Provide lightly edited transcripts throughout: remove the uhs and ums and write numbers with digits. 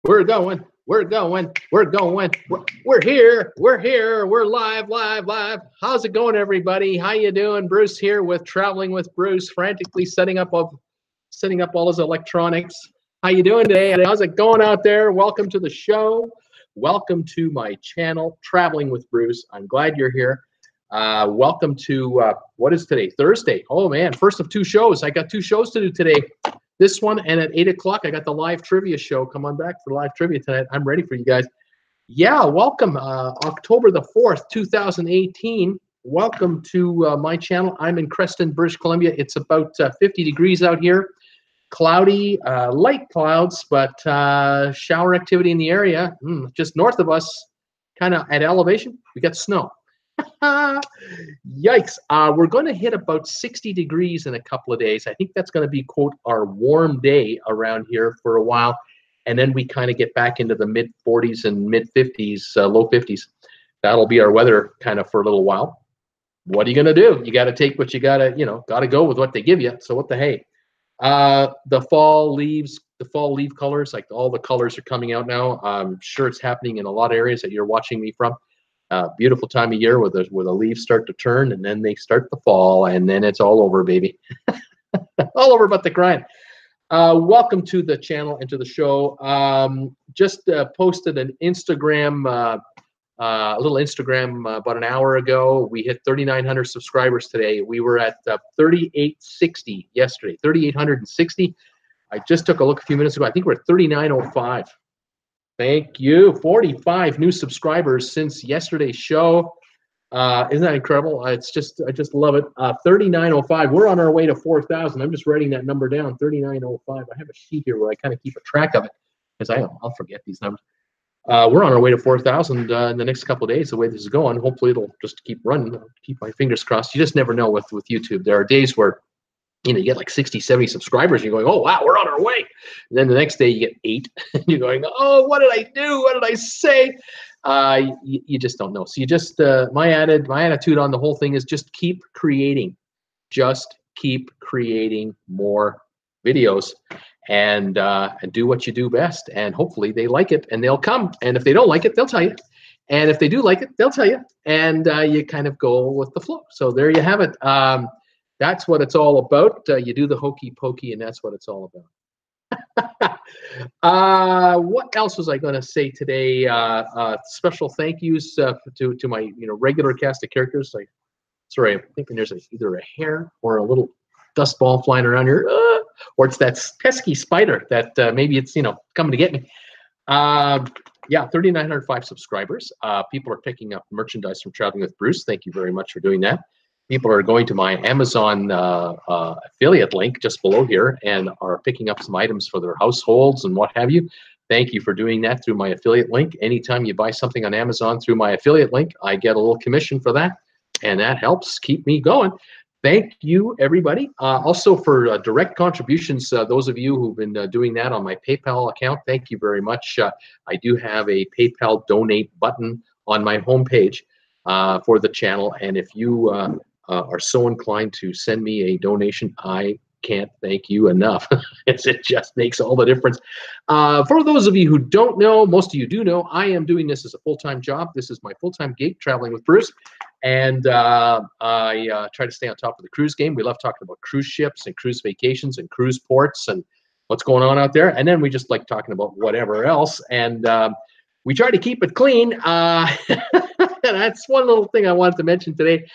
We're going. We're going. We're going. We're here. We're here. We're live, live, live. How's it going, everybody? How you doing? Bruce here with Traveling with Bruce, frantically setting up all his electronics. How you doing today? And how's it going out there? Welcome to the show. Welcome to my channel, Traveling with Bruce. I'm glad you're here. Welcome to what is today? Thursday. Oh man, first of two shows. I got two shows to do today. This one, and at 8 o'clock, I got the live trivia show. Come on back for live trivia tonight. I'm ready for you guys. Yeah, welcome. October the 4th, 2018. Welcome to my channel. I'm in Creston, British Columbia. It's about 50 degrees out here. Cloudy, light clouds, but shower activity in the area. Just north of us, kind of at elevation, we got snow. Yikes. We're going to hit about 60 degrees in a couple of days. I think that's going to be, quote, our warm day around here for a while. And then we kind of get back into the mid 40s and mid 50s, low 50s. That'll be our weather kind of for a little while. What are you going to do? You got to take what you got to, got to go with what they give you. So what the hey? The fall leaves, the fall leaf colors, like all the colors are coming out now. I'm sure it's happening in a lot of areas that you're watching me from. Beautiful time of year where the leaves start to turn and then they start to fall and then it's all over, baby. All over but the grind. Welcome to the channel and to the show. Just posted an Instagram, a little Instagram about an hour ago. We hit 3,900 subscribers today. We were at 3,860 yesterday, 3,860. I just took a look a few minutes ago. I think we're at 3,905. Thank you. 45 new subscribers since yesterday's show. Isn't that incredible? I just love it. 3,905. We're on our way to 4,000. I'm just writing that number down. 3,905. I have a sheet here where I kind of keep a track of it because I'll forget these numbers. We're on our way to 4,000 in the next couple of days. The way this is going, hopefully it'll just keep running. I'll keep my fingers crossed. You just never know with YouTube. There are days where you get like 60, 70 subscribers, and you're going, oh, wow, we're on our way. And then the next day you get 8, and you're going, oh, what did I do? What did I say? You just don't know. So you just, my attitude on the whole thing is just keep creating. Just keep creating more videos and do what you do best. And hopefully they like it, and they'll come. And if they don't like it, they'll tell you. And if they do like it, they'll tell you. And you kind of go with the flow. So there you have it. That's what it's all about. You do the hokey pokey, and that's what it's all about. What else was I going to say today? Special thank yous to my regular cast of characters. Sorry, I'm thinking there's either a hair or a little dust ball flying around here, or it's that pesky spider that maybe it's coming to get me. Yeah, 3,905 subscribers. People are picking up merchandise from Traveling with Bruce. Thank you very much for doing that. People are going to my Amazon affiliate link just below here and are picking up some items for their households and what have you. Thank you for doing that through my affiliate link. Anytime you buy something on Amazon through my affiliate link, I get a little commission for that, and that helps keep me going. Thank you, everybody. Also for direct contributions, those of you who've been doing that on my PayPal account, thank you very much. I do have a PayPal donate button on my homepage for the channel, and if you are so inclined to send me a donation, I can't thank you enough. It just makes all the difference. For those of you who don't know, most of you do know, I am doing this as a full-time job. This is my full-time gig, Traveling with Bruce. And I try to stay on top of the cruise game. We love talking about cruise ships and cruise vacations and cruise ports and what's going on out there. And then we just like talking about whatever else. And we try to keep it clean. That's one little thing I wanted to mention today.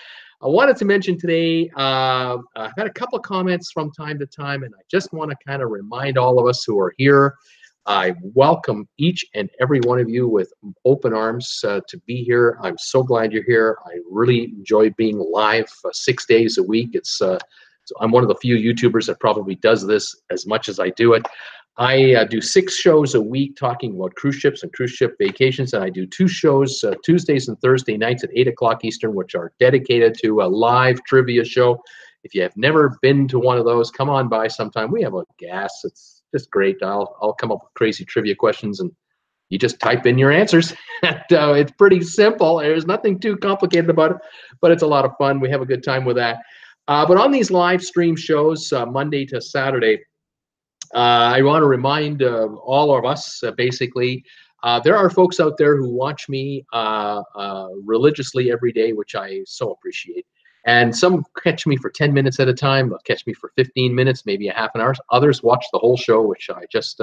I've had a couple of comments from time to time, and I just want to kind of remind all of us who are here, I welcome each and every one of you with open arms to be here. I'm so glad you're here. I really enjoy being live 6 days a week. So I'm one of the few YouTubers that probably does this as much as I do it. I do 6 shows a week talking about cruise ships and cruise ship vacations, and I do 2 shows Tuesdays and Thursday nights at 8 o'clock Eastern, which are dedicated to a live trivia show. If you have never been to one of those, come on by sometime. We have a gas. It's just great. I'll come up with crazy trivia questions, and you just type in your answers. It's pretty simple. There's nothing too complicated about it, but it's a lot of fun. We have a good time with that. But on these live stream shows, Monday to Saturday, I want to remind all of us, basically, there are folks out there who watch me religiously every day, which I so appreciate. And some catch me for 10 minutes at a time, they'll catch me for 15 minutes, maybe a half an hour. Others watch the whole show, which I just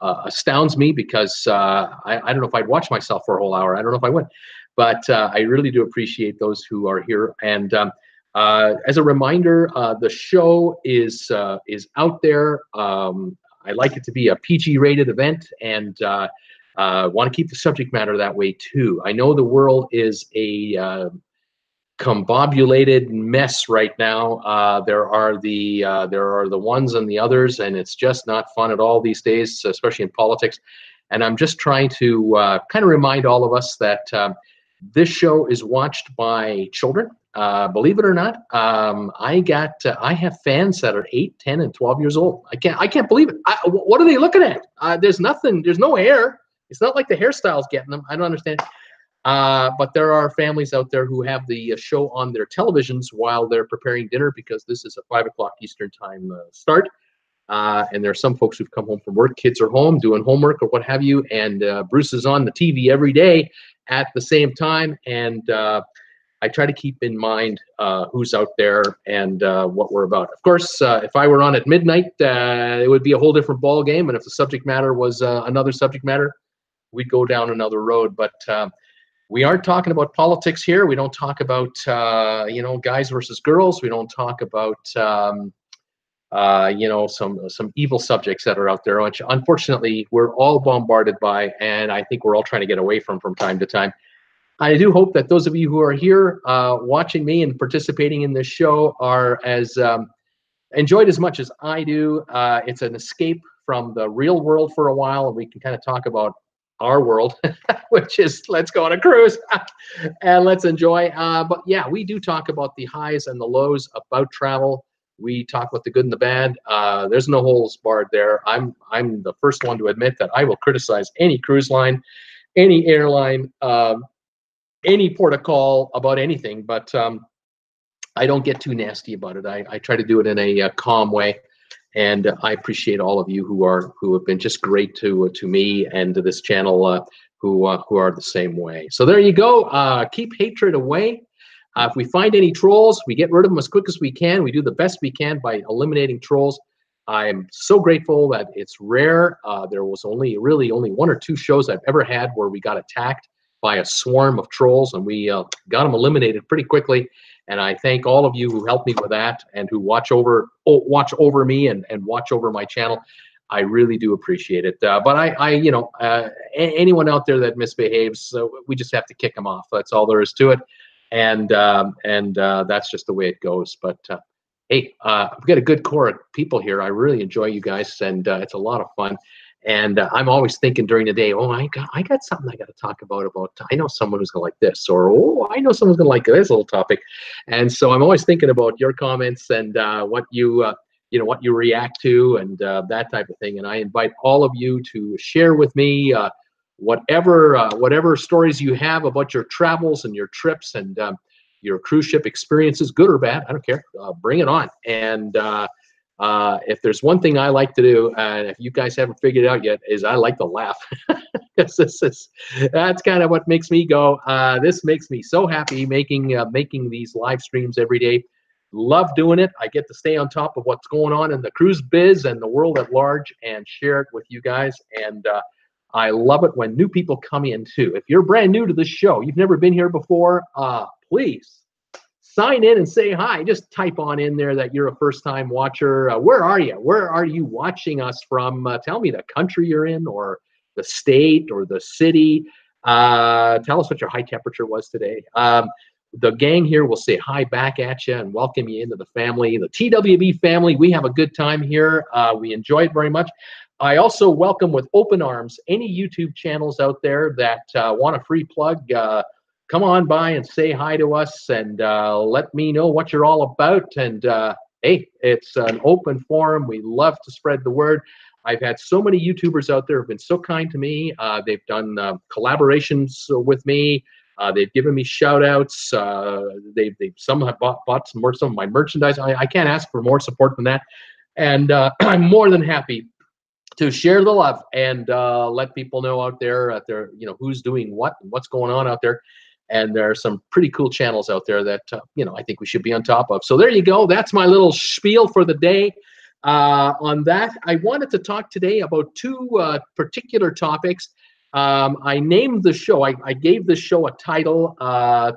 astounds me, because I don't know if I'd watch myself for a whole hour. I don't know if I would. But I really do appreciate those who are here. And as a reminder, the show is out there. I like it to be a PG-rated event, and want to keep the subject matter that way too. I know the world is a combobulated mess right now. There are the ones and the others, and it's just not fun at all these days, especially in politics. And I'm just trying to kind of remind all of us that this show is watched by children. Believe it or not, I have fans that are 8, 10, and 12 years old. I can't believe it. What are they looking at? There's nothing. There's no hair. It's not like the hairstyle's getting them. I don't understand. But there are families out there who have the show on their televisions while they're preparing dinner, because this is a 5 o'clock Eastern time start. And there are some folks who've come home from work, kids are home doing homework or what have you, and Bruce is on the TV every day at the same time. And I try to keep in mind who's out there and what we're about. Of course, if I were on at midnight, it would be a whole different ball game. And if the subject matter was another subject matter, we'd go down another road. But we aren't talking about politics here. We don't talk about guys versus girls. We don't talk about some evil subjects that are out there, which unfortunately we're all bombarded by, and I think we're all trying to get away from time to time. I do hope that those of you who are here watching me and participating in this show are as enjoyed as much as I do. It's an escape from the real world for a while, and we can kind of talk about our world, which is let's go on a cruise and let's enjoy. But yeah, we do talk about the highs and the lows about travel. We talk about the good and the bad. There's no holes barred there. I'm the first one to admit that I will criticize any cruise line, any airline, any port of call about anything, but I don't get too nasty about it. I try to do it in a calm way. And I appreciate all of you who have been just great to me and to this channel, who are the same way. So there you go. Keep hatred away. If we find any trolls, we get rid of them as quick as we can. We do the best we can by eliminating trolls. I'm so grateful that it's rare. There was really only 1 or 2 shows I've ever had where we got attacked by a swarm of trolls, and we got them eliminated pretty quickly. And I thank all of you who helped me with that and who watch over me and watch over my channel. I really do appreciate it. But anyone out there that misbehaves, we just have to kick them off. That's all there is to it. And that's just the way it goes. But hey, we've got a good core of people here. I really enjoy you guys, and it's a lot of fun. And I'm always thinking during the day, oh, I got something I got to talk about. I know someone who's gonna like this, or oh, I know someone's gonna like this little topic. And so I'm always thinking about your comments and what you react to, and that type of thing. And I invite all of you to share with me whatever stories you have about your travels and your trips and your cruise ship experiences, good or bad. I don't care. Bring it on. And if there's one thing I like to do, and if you guys haven't figured it out yet, is I like to laugh. That's kind of what makes me go. This makes me so happy making these live streams every day. Love doing it. I get to stay on top of what's going on in the cruise biz and the world at large and share it with you guys. And I love it when new people come in too. If you're brand new to this show, you've never been here before, please sign in and say hi. Just type on in there that you're a first-time watcher. Where are you? Where are you watching us from? Tell me the country you're in, or the state, or the city. Tell us what your high temperature was today. The gang here will say hi back at you and welcome you into the family, the TWB family. We have a good time here. We enjoy it very much. I also welcome with open arms any YouTube channels out there that want a free plug. Come on by and say hi to us, and let me know what you're all about. And hey, it's an open forum. We love to spread the word. I've had so many YouTubers out there who have been so kind to me. They've done collaborations with me. They've given me shout outs. Some have bought some of my merchandise. I can't ask for more support than that. And I'm more than happy to share the love and let people know out there, who's doing what and what's going on out there. And there are some pretty cool channels out there that, I think we should be on top of. So there you go. That's my little spiel for the day. On that, I wanted to talk today about two particular topics. I named the show, I gave the show a title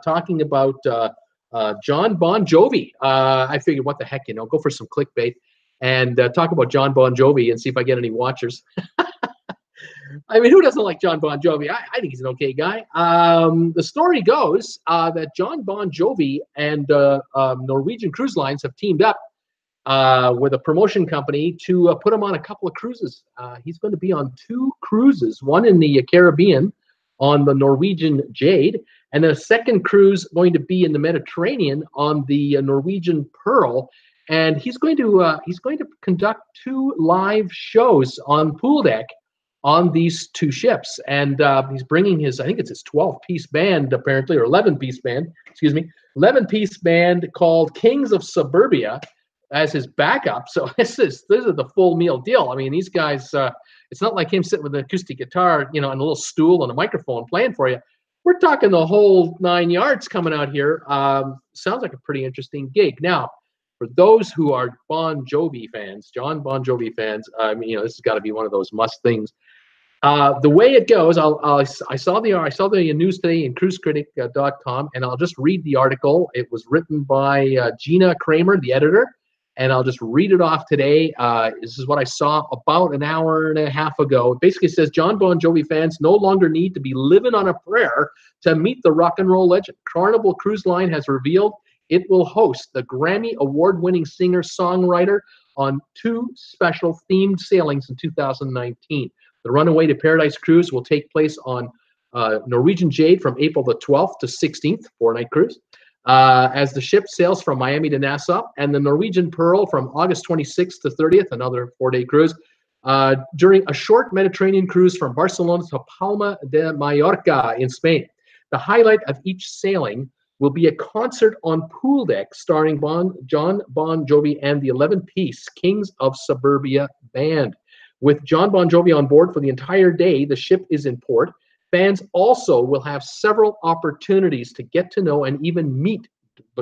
talking about Jon Bon Jovi. I figured, what the heck, go for some clickbait and talk about Jon Bon Jovi and see if I get any watchers. I mean, who doesn't like Jon Bon Jovi? I think he's an okay guy. The story goes that Jon Bon Jovi and Norwegian Cruise Lines have teamed up with a promotion company to put him on a couple of cruises. He's going to be on 2 cruises, one in the Caribbean on the Norwegian Jade, and then a second cruise going to be in the Mediterranean on the Norwegian Pearl. And he's going to conduct 2 live shows on pool deck on these 2 ships. And he's bringing his, I think it's his 12-piece band, apparently, or 11-piece band, 11-piece band called Kings of Suburbia as his backup. So this is the full meal deal. I mean, these guys, it's not like him sitting with an acoustic guitar, and a little stool and a microphone playing for you. We're talking the whole 9 yards coming out here. Sounds like a pretty interesting gig. Now, for those who are Bon Jovi fans, Jon Bon Jovi fans, I mean, this has got to be one of those must things. The way it goes, I saw the news today in cruisecritic.com, and I'll just read the article. It was written by Gina Kramer, the editor, and I'll just read it off today. This is what I saw about an hour and a half ago. It basically says, Jon Bon Jovi fans no longer need to be living on a prayer to meet the rock and roll legend. Carnival Cruise Line has revealed it will host the Grammy award-winning singer-songwriter on 2 special themed sailings in 2019. The Runaway to Paradise cruise will take place on Norwegian Jade from April the 12th to 16th, 4-night cruise, as the ship sails from Miami to Nassau, and the Norwegian Pearl from August 26th to 30th, another 4-day cruise, during a short Mediterranean cruise from Barcelona to Palma de Mallorca in Spain. The highlight of each sailing will be a concert on pool deck starring Jon Bon Jovi and the 11-piece Kings of Suburbia band. With Jon Bon Jovi on board for the entire day, the ship is in port. Fans also will have several opportunities to get to know and even meet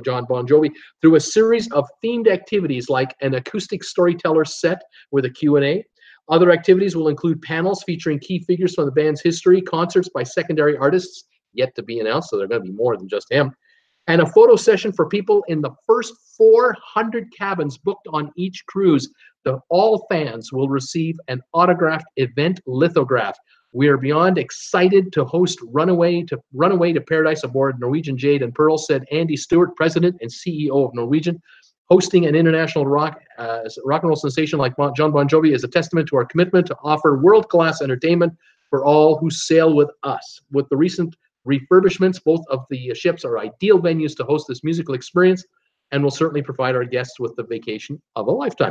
Jon Bon Jovi through a series of themed activities like an acoustic storyteller set with a Q&A. Other activities will include panels featuring key figures from the band's history, concerts by secondary artists yet to be announced, so they're going to be more than just him, and a photo session for people in the first 400 cabins booked on each cruise. All fans will receive an autographed event lithograph. We are beyond excited to host Runaway to Paradise aboard Norwegian Jade and Pearl, said Andy Stewart, president and CEO of Norwegian. Hosting an international rock and roll sensation like Jon Bon Jovi is a testament to our commitment to offer world-class entertainment for all who sail with us. With the recent refurbishments, both of the ships are ideal venues to host this musical experience, and will certainly provide our guests with the vacation of a lifetime.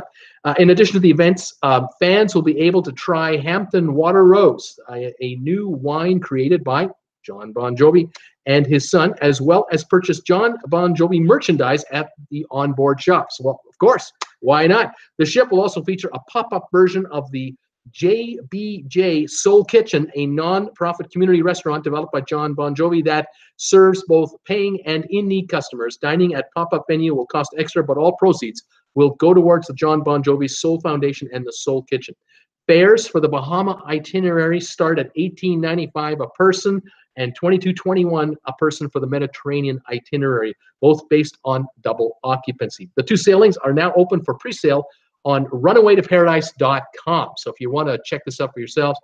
In addition to the events, fans will be able to try Hampton Water Rose, a new wine created by Jon Bon Jovi and his son, as well as purchase Jon Bon Jovi merchandise at the onboard shops. Well, of course, why not? The ship will also feature a pop-up version of the JBJ Soul Kitchen, a non-profit community restaurant developed by Jon Bon Jovi that serves both paying and in-need customers. Dining at pop-up venue will cost extra, but all proceeds will go towards the Jon Bon Jovi Soul Foundation and the Soul Kitchen. Fares for the Bahama itinerary start at $18.95 a person and $22.21 a person for the Mediterranean itinerary, both based on double occupancy. The 2 sailings are now open for pre-sale on runawaytoparadise.com. So if you want to check this out for yourselves,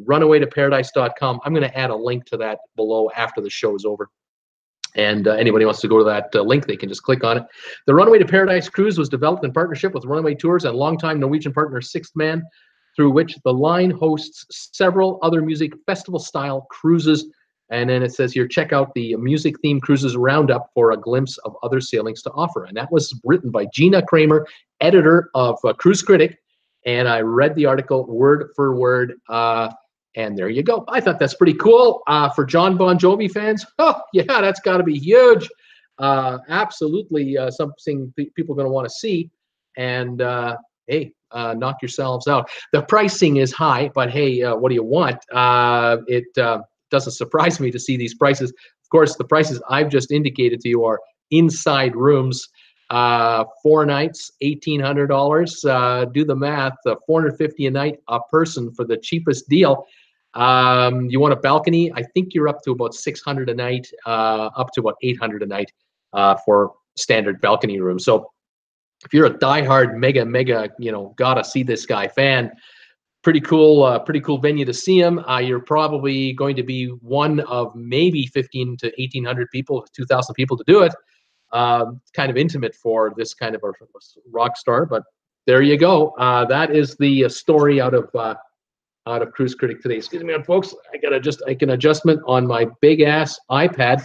runawaytoparadise.com. I'm going to add a link to that below after the show is over. And anybody wants to go to that link, they can just click on it. The Runaway to Paradise cruise was developed in partnership with Runaway Tours and longtime Norwegian partner Sixth Man, through which the line hosts several other music festival-style cruises. And then it says here, check out the music-themed cruises roundup for a glimpse of other sailings to offer. And that was written by Gina Kramer, editor of Cruise Critic. And I read the article word for word. And there you go. I thought that's pretty cool. For Jon Bon Jovi fans, oh, yeah, that's got to be huge. Absolutely something people are going to want to see. And hey, knock yourselves out. The pricing is high, but hey, what do you want? It doesn't surprise me to see these prices. Of course, the prices I've just indicated to you are inside rooms. 4 nights, $1,800. Do the math. $450 a night a person for the cheapest deal. You want a balcony? I think you're up to about $600 a night, up to about $800 a night for standard balcony room. So if you're a diehard mega, gotta see this guy fan, pretty cool venue to see him. You're probably going to be one of maybe 15 to 1,800 people, 2,000 people to do it. Kind of intimate for this kind of a rock star, but there you go. That is the story out of Cruise Critic today. Excuse me, folks. I got to just make an adjustment on my big ass iPad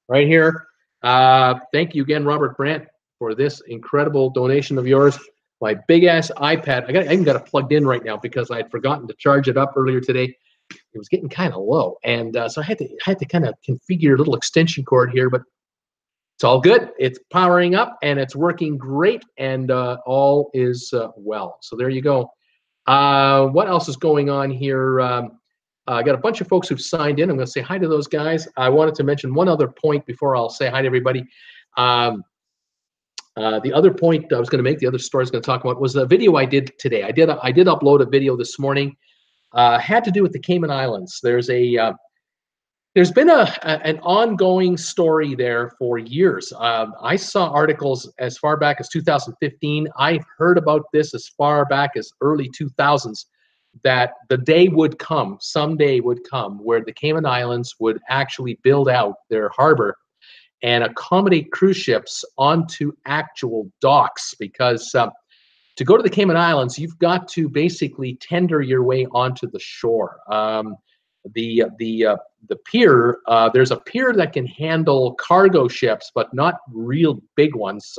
right here. Thank you again, Robert Brandt, for this incredible donation of yours. My big ass iPad. I even got it plugged in right now because I had forgotten to charge it up earlier today. It was getting kind of low, and so I had to kind of configure a little extension cord here, but it's all good. It's powering up and it's working great, and all is well. So there you go. What else is going on here? I got a bunch of folks who've signed in. I'm going to say hi to those guys. I wanted to mention one other point before I'll say hi to everybody. The other point I was going to make, the other story I was going to talk about, was the video I did today. I did upload a video this morning. Had to do with the Cayman Islands. There's been an ongoing story there for years. I saw articles as far back as 2015. I've heard about this as far back as early 2000s, that the day would come, someday would come, where the Cayman Islands would actually build out their harbor and accommodate cruise ships onto actual docks. Because to go to the Cayman Islands, you've got to basically tender your way onto the shore. The pier, there's a pier that can handle cargo ships, but not real big ones.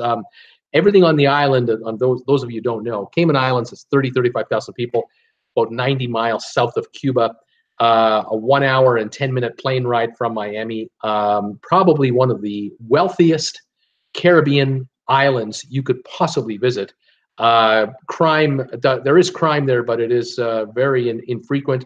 Everything on the island, on those of you who don't know, Cayman Islands is 35,000 people, about 90 miles south of Cuba, a 1 hour and 10-minute plane ride from Miami. Probably one of the wealthiest Caribbean islands you could possibly visit. Crime, there is crime there, but it is very infrequent.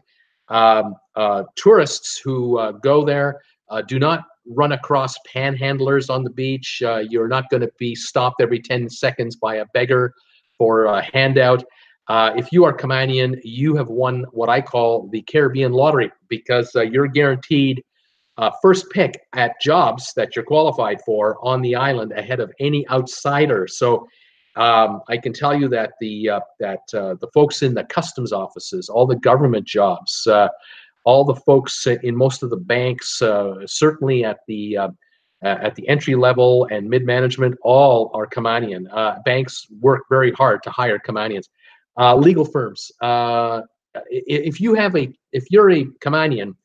Tourists who go there do not run across panhandlers on the beach. You're not going to be stopped every 10 seconds by a beggar for a handout. If you are Caymanian, you have won what I call the Caribbean lottery, because you're guaranteed first pick at jobs that you're qualified for on the island ahead of any outsider. So I can tell you that the folks in the customs offices, all the government jobs, all the folks in most of the banks, certainly at the entry level and mid management, all are Caymanian. Banks work very hard to hire Caymanians. Legal firms. If you're a Caymanian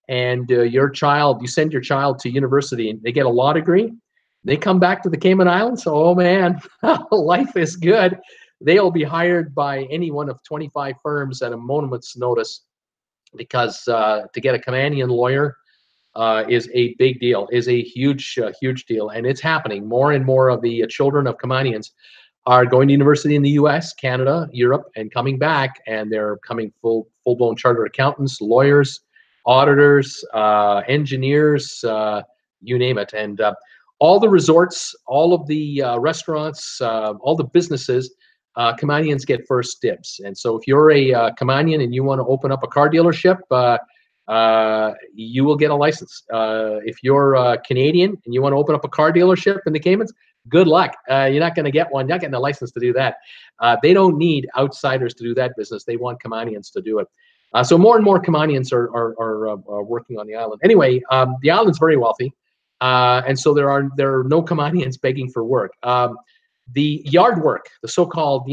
and you send your child to university and they get a law degree, they come back to the Cayman Islands. Oh man, life is good. They'll be hired by any one of 25 firms at a moment's notice, because to get a Caymanian lawyer is a big deal, is a huge deal, and it's happening. More and more of the children of Caymanians are going to university in the U.S., Canada, Europe, and coming back, and they're coming full-blown chartered accountants, lawyers, auditors, engineers, you name it. And all the resorts, all of the restaurants, all the businesses, Caymanians get first dibs. And so if you're a Caymanian and you want to open up a car dealership, you will get a license. If you're Canadian and you want to open up a car dealership in the Caymans, good luck. You're not going to get one. You're not getting a license to do that. They don't need outsiders to do that business. They want Caymanians to do it. So more and more Caymanians are working on the island. Anyway, the island's very wealthy. And so there are no Caymanians begging for work. The yard work, the so-called,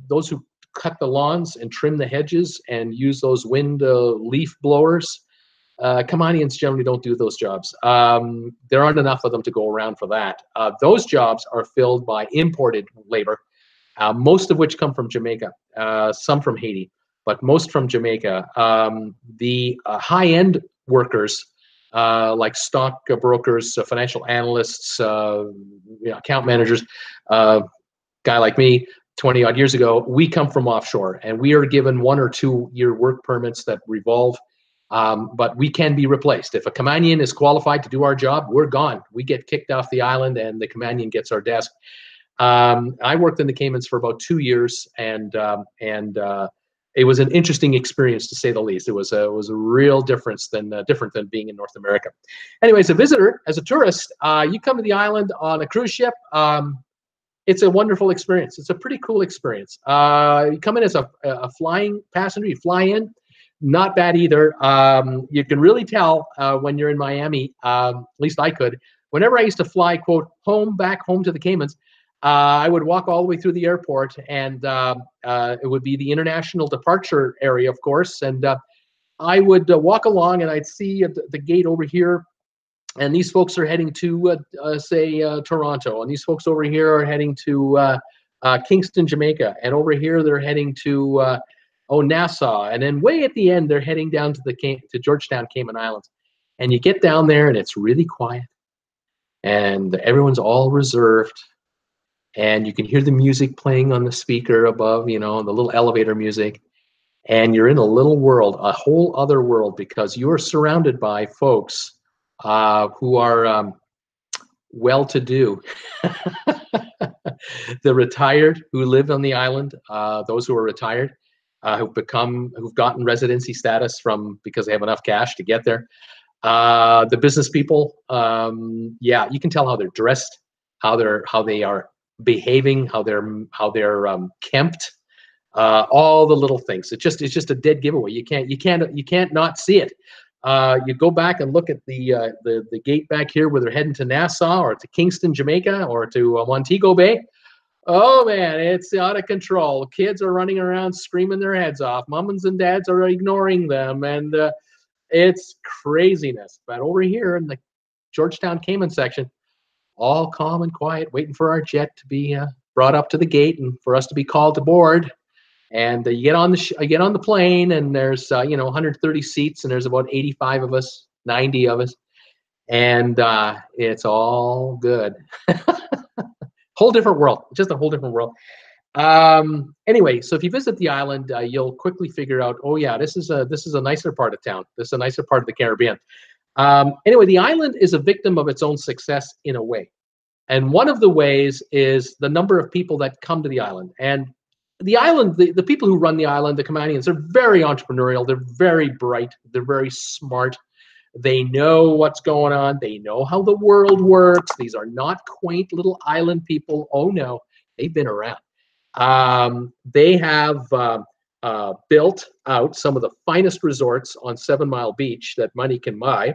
those who cut the lawns and trim the hedges and use those wind leaf blowers, Caymanians generally don't do those jobs. There aren't enough of them to go around for that. Those jobs are filled by imported labor, most of which come from Jamaica, some from Haiti, but most from Jamaica. The high-end workers, like stock brokers, financial analysts, account managers, guy like me, 20 odd years ago, we come from offshore, and we are given 1 or 2 year work permits that revolve. But we can be replaced. If a Caymanian is qualified to do our job, we're gone. We get kicked off the island, and the Caymanian gets our desk. I worked in the Caymans for about 2 years, and it was an interesting experience, to say the least. It was a real different than being in North America. Anyway, as a visitor, as a tourist, you come to the island on a cruise ship. It's a wonderful experience. It's a pretty cool experience. You come in as a flying passenger. You fly in. Not bad either. You can really tell when you're in Miami, at least I could. Whenever I used to fly, quote, back home to the Caymans, I would walk all the way through the airport, and it would be the international departure area, of course. And I would walk along, and I'd see the gate over here, and these folks are heading to, say, Toronto, and these folks over here are heading to Kingston, Jamaica, and over here they're heading to Nassau, and then way at the end they're heading down to Georgetown, Cayman Islands. And you get down there, and it's really quiet, and everyone's all reserved. And you can hear the music playing on the speaker above, you know, the little elevator music. And you're in a little world, a whole other world, because you're surrounded by folks who are well-to-do. The retired who live on the island, those who are retired, who've gotten residency status because they have enough cash to get there. The business people, yeah, you can tell how they're dressed, how they are behaving, how they're kempt, all the little things. It's just a dead giveaway. You can't not see it. You go back and look at the gate back here where they're heading to Nassau or to Kingston, Jamaica, or to Montego Bay. Oh man, it's out of control. Kids are running around screaming their heads off. Mums and dads are ignoring them, and it's craziness. But over here in the Georgetown Cayman section, all calm and quiet, waiting for our jet to be brought up to the gate and for us to be called aboard. And you get on the plane, and there's 130 seats, and there's about 85 of us, 90 of us, and it's all good. Whole different world, just a whole different world. Anyway, so if you visit the island, you'll quickly figure out, oh yeah, this is a nicer part of town. This is a nicer part of the Caribbean. Anyway, the island is a victim of its own success in a way. And one of the ways is the number of people that come to the island. And the island, the people who run the island, the Caymanians, they're very entrepreneurial. They're very bright. They're very smart. They know what's going on. They know how the world works. These are not quaint little island people. Oh no, they've been around. They have built out some of the finest resorts on 7 Mile Beach that money can buy.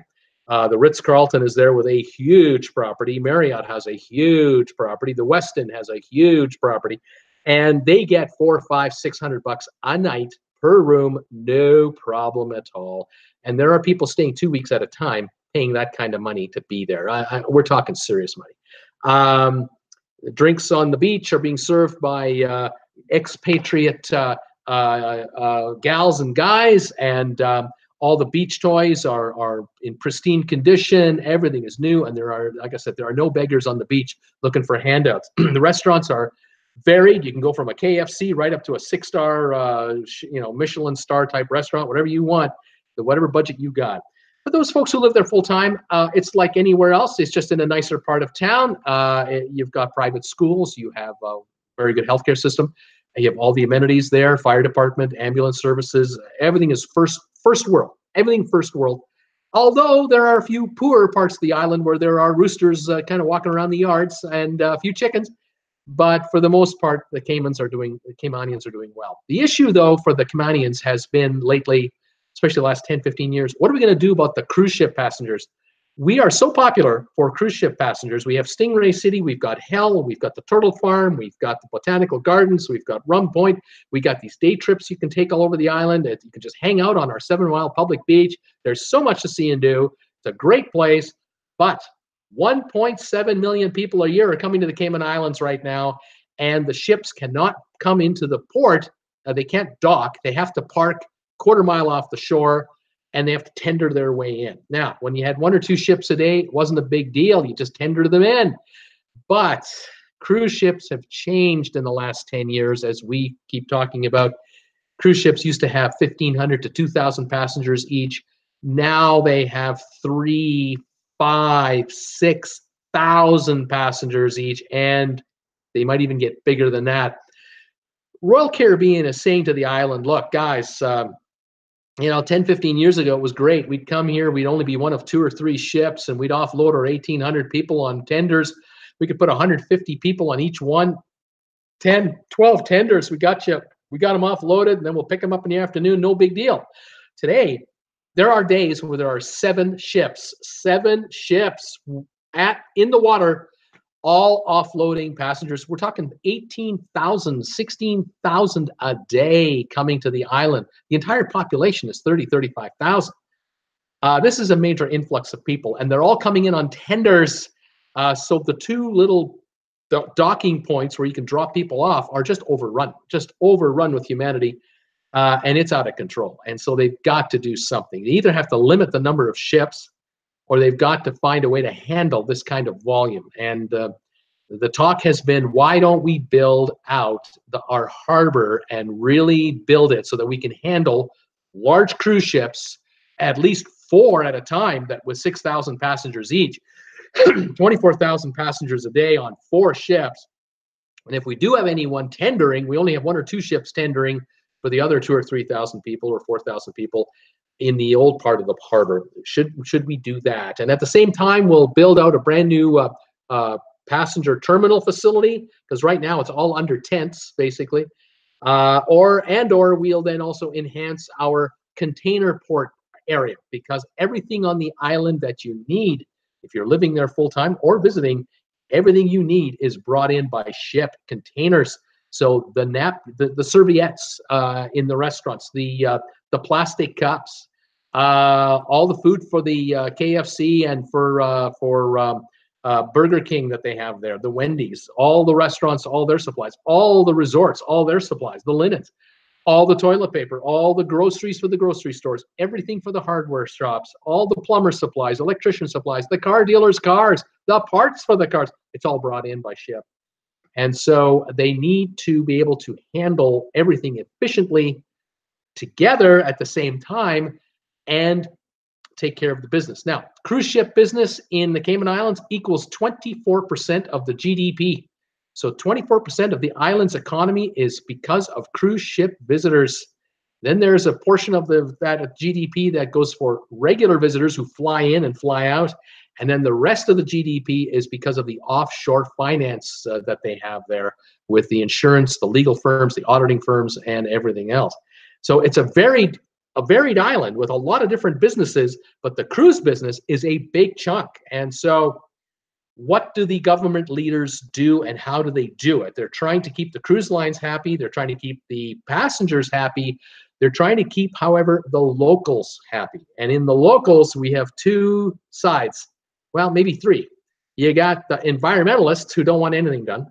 The Ritz-Carlton is there with a huge property. Marriott has a huge property. The Westin has a huge property. And they get $400, $500, $600 a night per room, no problem at all. And there are people staying 2 weeks at a time paying that kind of money to be there. We're talking serious money. Drinks on the beach are being served by expatriate gals and guys, and all the beach toys are in pristine condition. Everything is new, and there are, like I said, there are no beggars on the beach looking for handouts. The restaurants are varied. You can go from a KFC right up to a 6-star, Michelin star type restaurant, whatever you want, whatever budget you got. But those folks who live there full time, it's like anywhere else. It's just in a nicer part of town. You've got private schools. You have a very good healthcare system. You have all the amenities there: fire department, ambulance services. Everything is first world. Everything first world. Although there are a few poorer parts of the island where there are roosters kind of walking around the yards and a few chickens. But for the most part, the Caymanians are doing well. The issue, though, for the Caymanians has been lately, especially the last 10, 15 years, what are we going to do about the cruise ship passengers? We are so popular for cruise ship passengers. We have Stingray City, we've got Hell, we've got the Turtle Farm, we've got the Botanical Gardens, we've got Rum Point, we got these day trips you can take all over the island. You can just hang out on our 7 Mile public beach. There's so much to see and do. It's a great place, but 1.7 million people a year are coming to the Cayman Islands right now, and the ships cannot come into the port. They can't dock. They have to park quarter mile off the shore, and they have to tender their way in. Now, when you had 1 or 2 ships a day, it wasn't a big deal. You just tender them in. But cruise ships have changed in the last 10 years, as we keep talking about. Cruise ships used to have 1,500 to 2,000 passengers each. Now they have 3, 5, 6,000 passengers each, and they might even get bigger than that. Royal Caribbean is saying to the island, look, guys, 10, 15 years ago, it was great. We'd come here, we'd only be one of 2 or 3 ships, and we'd offload our 1,800 people on tenders. We could put 150 people on each one, 10, 12 tenders. We got them offloaded, and then we'll pick them up in the afternoon. No big deal. Today, there are days where there are 7 ships in the water, all offloading passengers. We're talking 18,000, 16,000 a day coming to the island. The entire population is 30, 35,000. This is a major influx of people, and they're all coming in on tenders. So the 2 little docking points where you can drop people off are just overrun with humanity, and it's out of control. And so they've got to do something. They either have to limit the number of ships, or they've got to find a way to handle this kind of volume. And the talk has been, why don't we build out our harbor and really build it so that we can handle large cruise ships, at least 4 at a time, that with 6,000 passengers each, 24,000 passengers a day on 4 ships. And if we do have anyone tendering, we only have 1 or 2 ships tendering for the other 2,000 or 3,000 people or 4,000 people in the old part of the harbor. Should we do that? And at the same time, we'll build out a brand new passenger terminal facility, because right now it's all under tents, basically. Or we'll then also enhance our container port area, because everything on the island that you need, if you're living there full time or visiting, everything you need is brought in by ship, containers. So the serviettes in the restaurants, the plastic cups, all the food for the KFC and for Burger King that they have there, the Wendy's, all the restaurants, all their supplies, all the resorts, all their supplies, the linens, all the toilet paper, all the groceries for the grocery stores, everything for the hardware shops, all the plumber supplies, electrician supplies, the car dealers' cars, the parts for the cars. It's all brought in by ship. And so they need to be able to handle everything efficiently together at the same time and take care of the business. Now, cruise ship business in the Cayman Islands equals 24% of the GDP. So 24% of the island's economy is because of cruise ship visitors. Then there's a portion of that GDP that goes for regular visitors who fly in and fly out. And then the rest of the GDP is because of the offshore finance that they have there, with the insurance, the legal firms, the auditing firms, and everything else. So it's a varied island with a lot of different businesses, but the cruise business is a big chunk. And so what do the government leaders do, and how do they do it? They're trying to keep the cruise lines happy. They're trying to keep the passengers happy. They're trying to keep, however, the locals happy. And in the locals, we have 2 sides. Well, maybe 3. You got the environmentalists who don't want anything done.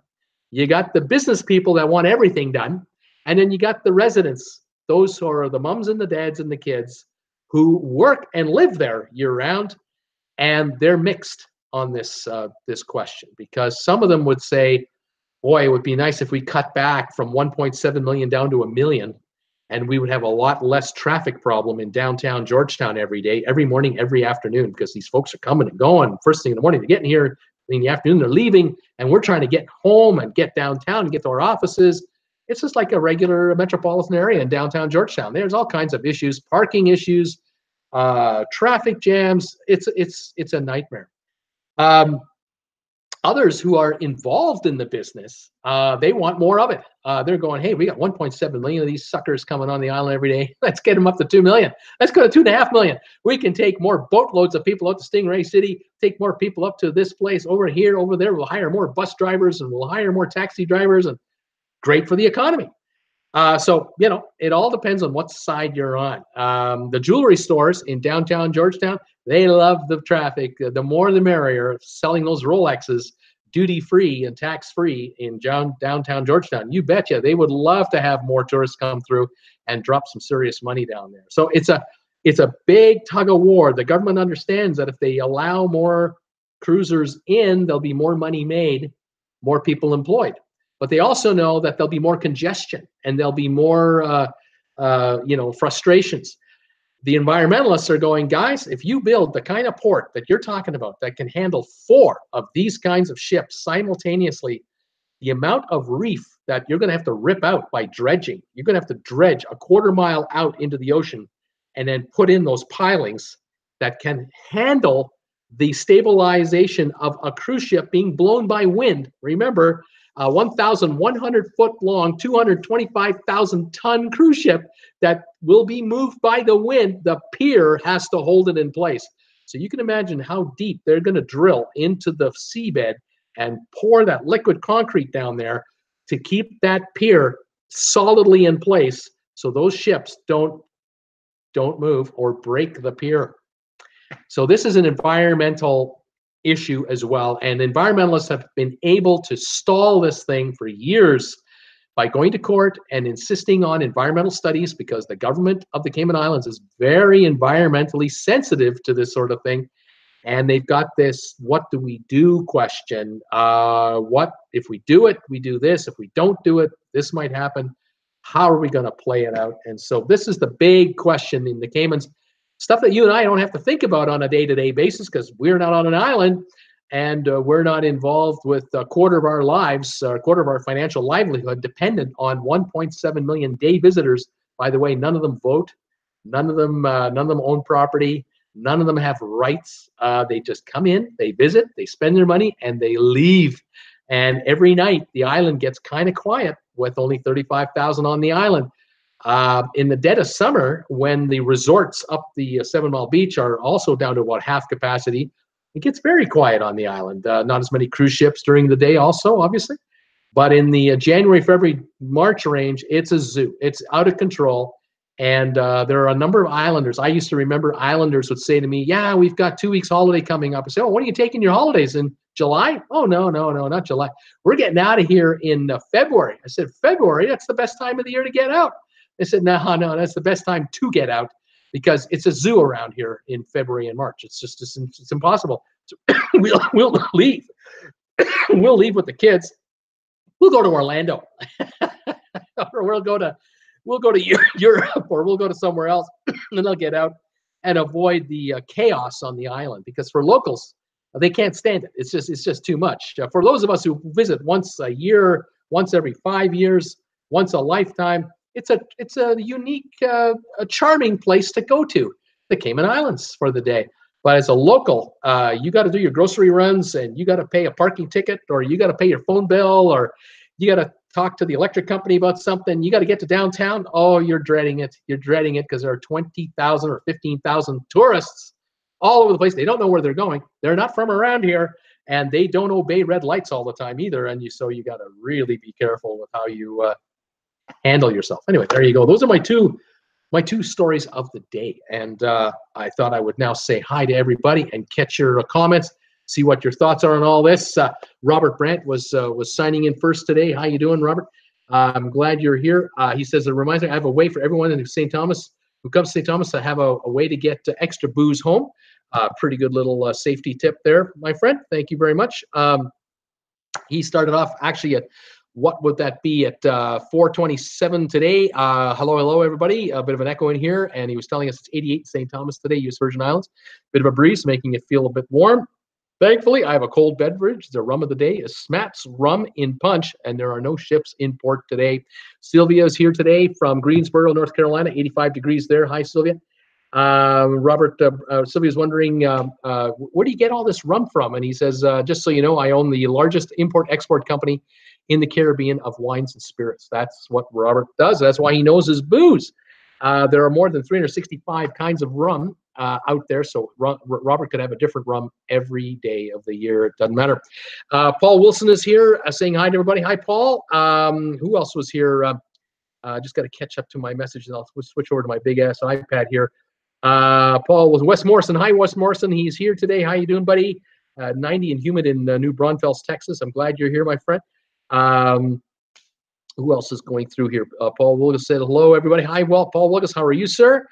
You got the business people that want everything done. And then you got the residents, those who are the mums and the dads and the kids who work and live there year round. And they're mixed on this question, because some of them would say, boy, it would be nice if we cut back from 1.7 million down to 1 million, and we would have a lot less traffic problem in downtown Georgetown every day, every morning, every afternoon, because these folks are coming and going. First thing in the morning, they're getting here. In the afternoon, they're leaving, and we're trying to get home and get downtown and get to our offices. It's just like a regular metropolitan area in downtown Georgetown. There's all kinds of issues, parking issues, traffic jams. It's a nightmare. Others who are involved in the business, they want more of it. They're going, hey, we got 1.7 million of these suckers coming on the island every day. Let's get them up to 2 million. Let's go to 2.5 million. We can take more boatloads of people up to Stingray City, take more people up to this place, over here, over there. We'll hire more bus drivers, and we'll hire more taxi drivers, and great for the economy. So, it all depends on what side you're on. The jewelry stores in downtown Georgetown, they love the traffic. The more the merrier, selling those Rolexes duty-free and tax-free in downtown Georgetown. You betcha they would love to have more tourists come through and drop some serious money down there. So it's a big tug of war. The government understands that if they allow more cruisers in, there'll be more money made. more people employed. But they also know that there'll be more congestion and there'll be more, frustrations. The environmentalists are going, guys, if you build the kind of port that you're talking about that can handle 4 of these kinds of ships simultaneously, the amount of reef that you're going to have to rip out by dredging, you're going to have to dredge a 1/4 mile out into the ocean and then put in those pilings that can handle the stabilization of a cruise ship being blown by wind. Remember, a 1,100-foot long, 225,000-ton cruise ship that will be moved by the wind, the pier has to hold it in place. So you can imagine how deep they're going to drill into the seabed and pour that liquid concrete down there to keep that pier solidly in place so those ships don't move or break the pier. So this is an environmental issue as well, and environmentalists have been able to stall this thing for years by going to court and insisting on environmental studies, because the government of the Cayman Islands is very environmentally sensitive to this sort of thing. And they've got this "what do we do" question. What if we do it, we do this. If we don't do it, this might happen. How are we going to play it out? And so this is the big question in the Caymans, stuff that you and I don't have to think about on a day-to-day basis because we're not on an island and we're not involved with a 1/4 of our lives, a 1/4 of our financial livelihood dependent on 1.7 million day visitors. By the way, none of them vote, none of them own property. None of them have rights. They just come in, they visit, they spend their money, and they leave. And every night, the island gets kind of quiet with only 35,000 on the island. In the dead of summer, when the resorts up the 7 Mile Beach are also down to about half capacity, it gets very quiet on the island. Not as many cruise ships during the day also, obviously. But in the January, February, March range, it's a zoo. It's out of control. And there are a number of islanders. I used to remember islanders would say to me, yeah, we've got 2 weeks holiday coming up. I say, oh, when are you taking your holidays? In July? Oh, no, not July. We're getting out of here in February. I said, February? That's the best time of the year to get out. They said, no, that's the best time to get out because it's a zoo around here in February and March. It's impossible. So we'll leave. We'll leave with the kids. We'll go to Orlando. Or we'll go to Europe, or we'll go to somewhere else, and they'll get out and avoid the chaos on the island. Because for locals, they can't stand it. It's just too much. For those of us who visit once a year, once every 5 years, once a lifetime, it's a unique, a charming place to go to, the Cayman Islands for the day. But as a local, you got to do your grocery runs, and you got to pay a parking ticket, or you got to pay your phone bill, or you got to talk to the electric company about something. You got to get to downtown. Oh, you're dreading it. You're dreading it because there are 20,000 or 15,000 tourists all over the place. They don't know where they're going. They're not from around here, and they don't obey red lights all the time either. And so you got to really be careful with how you handle yourself. Anyway, there you go. Those are my two stories of the day. And I thought I would now say hi to everybody and catch your comments. See what your thoughts are on all this. Robert Brandt was signing in first today. How you doing, Robert? I'm glad you're here. He says, a reminder, I have a way for everyone in St. Thomas who comes to St. Thomas to have a way to get extra booze home. Pretty good little safety tip there, my friend. Thank you very much. He started off actually at, what would that be, at 4:27 today. Hello, everybody. A bit of an echo in here. And he was telling us it's 88 St. Thomas today, U.S. Virgin Islands. Bit of a breeze, making it feel a bit warm. Thankfully, I have a cold beverage. The rum of the day is Smat's Rum in Punch, and there are no ships in port today. Sylvia is here today from Greensboro, North Carolina, 85 degrees there. Hi, Sylvia. Robert, Sylvia's wondering, where do you get all this rum from? And he says, just so you know, I own the largest import-export company in the Caribbean of wines and spirits. That's what Robert does. That's why he knows his booze. There are more than 365 kinds of rum out there, so Robert could have a different rum every day of the year. It doesn't matter. Paul Wilson is here saying hi to everybody. Hi, Paul. Who else was here? Just got to catch up to my message, and I'll switch over to my big-ass iPad here. Paul was Wes Morrison. Hi, Wes Morrison. He's here today. How you doing, buddy? 90 and humid in New Braunfels, Texas. I'm glad you're here, my friend. Who else is going through here? Paul Wilgus said hello, everybody. Hi, well, Paul Wilgus. How are you, sir?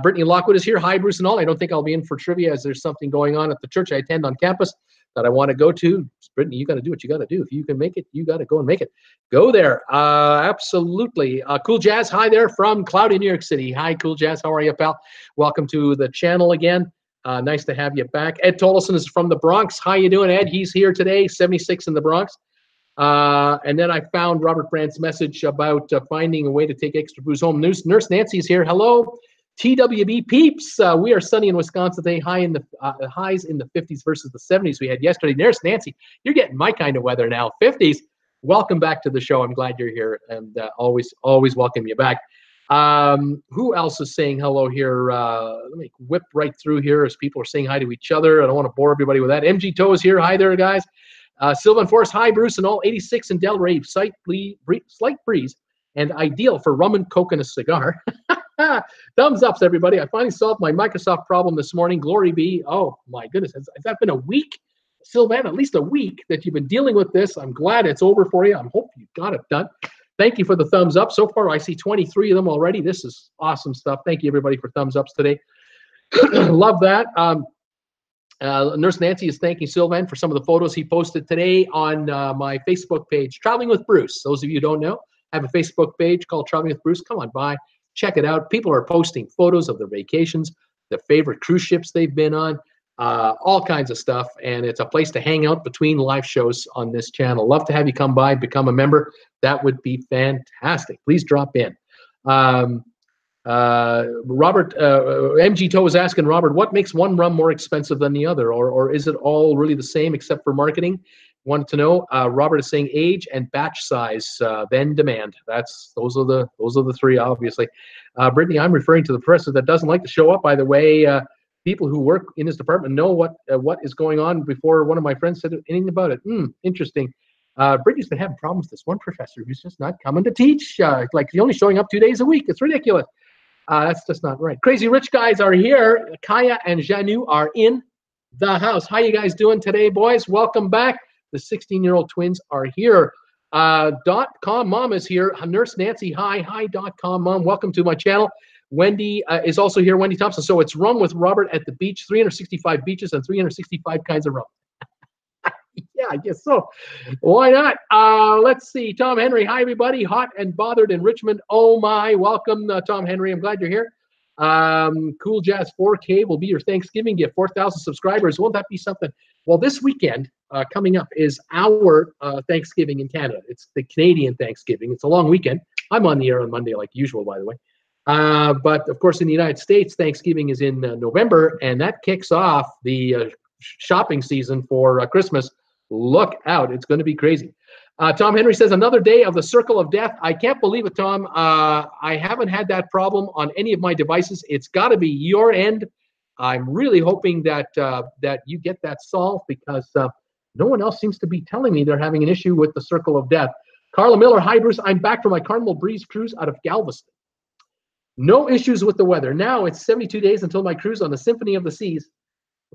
Brittany Lockwood is here. Hi, Bruce and all. I don't think I'll be in for trivia as there's something going on at the church I attend on campus. that I want to go to. Brittany, you got to do what you got to do. If you can make it, you got to go and make it. Go there. Absolutely. Cool Jazz, hi there from cloudy New York City. Hi, Cool Jazz. How are you, pal? Welcome to the channel again. Nice to have you back. Ed Tolleson is from the Bronx. How you doing, Ed? He's here today, 76 in the Bronx. And then I found Robert Brandt's message about finding a way to take extra booze home. Nurse Nancy's here. Hello, TWB peeps. We are sunny in Wisconsin today. Highs in the 50s versus the 70s we had yesterday. Nurse Nancy, you're getting my kind of weather now. 50s. Welcome back to the show. I'm glad you're here, and always welcome you back. Who else is saying hello here? Let me whip right through here as people are saying hi to each other. I don't want to bore everybody with that. MG Toe is here. Hi there, guys. Sylvan Forest, hi, Bruce, and all 86 in Delray. Slight breeze and ideal for rum and coke and a cigar. Thumbs ups, everybody. I finally solved my Microsoft problem this morning. Glory be. Oh, my goodness. Has that been a week? Sylvan, at least a week that you've been dealing with this. I'm glad it's over for you. I hope you got it done. Thank you for the thumbs up. So far, I see 23 of them already. This is awesome stuff. Thank you, everybody, for thumbs ups today. Love that. Nurse Nancy is thanking Sylvan for some of the photos he posted today on my Facebook page, Traveling with Bruce. Those of you who don't know, I have a Facebook page called Traveling with Bruce. Come on by, check it out. People are posting photos of their vacations, their favorite cruise ships they've been on, all kinds of stuff, and it's a place to hang out between live shows on this channel. Love to have you come by, become a member. That would be fantastic. Please drop in. Robert, MG Toe is asking Robert, what makes one rum more expensive than the other, or is it all really the same except for marketing? Wanted to know. Robert is saying age and batch size, then demand. Those are the three, obviously. Brittany, I'm referring to the professor that doesn't like to show up. By the way, people who work in his department know what is going on before one of my friends said anything about it. Interesting. Brittany's been having problems with this one professor who's just not coming to teach. Like he's only showing up 2 days a week. It's ridiculous. That's just not right. Crazy Rich guys are here. Kaya and Janu are in the house. How you guys doing today, boys? Welcome back. The 16-year-old twins are here. .com Mom is here. Nurse Nancy, hi. Hi, .com Mom. Welcome to my channel. Wendy is also here, Wendy Thompson. So it's Rum with Robert at the beach, 365 beaches and 365 kinds of rum. Yeah, I guess so. Why not? Let's see. Tom Henry, hi, everybody. Hot and bothered in Richmond. Oh, my. Welcome, Tom Henry. I'm glad you're here. Cool Jazz 4K will be your Thanksgiving gift. 4,000 subscribers. Won't that be something? Well, this weekend coming up is our Thanksgiving in Canada. It's the Canadian Thanksgiving. It's a long weekend. I'm on the air on Monday like usual, by the way. But, of course, in the United States, Thanksgiving is in November, and that kicks off the shopping season for Christmas. Look out. It's going to be crazy. Tom Henry says, another day of the circle of death. I can't believe it, Tom. I haven't had that problem on any of my devices. It's got to be your end. I'm really hoping that that you get that solved because no one else seems to be telling me they're having an issue with the circle of death. Carla Miller, hi, Bruce. I'm back from my Carnival Breeze cruise out of Galveston. No issues with the weather. Now it's 72 days until my cruise on the Symphony of the Seas.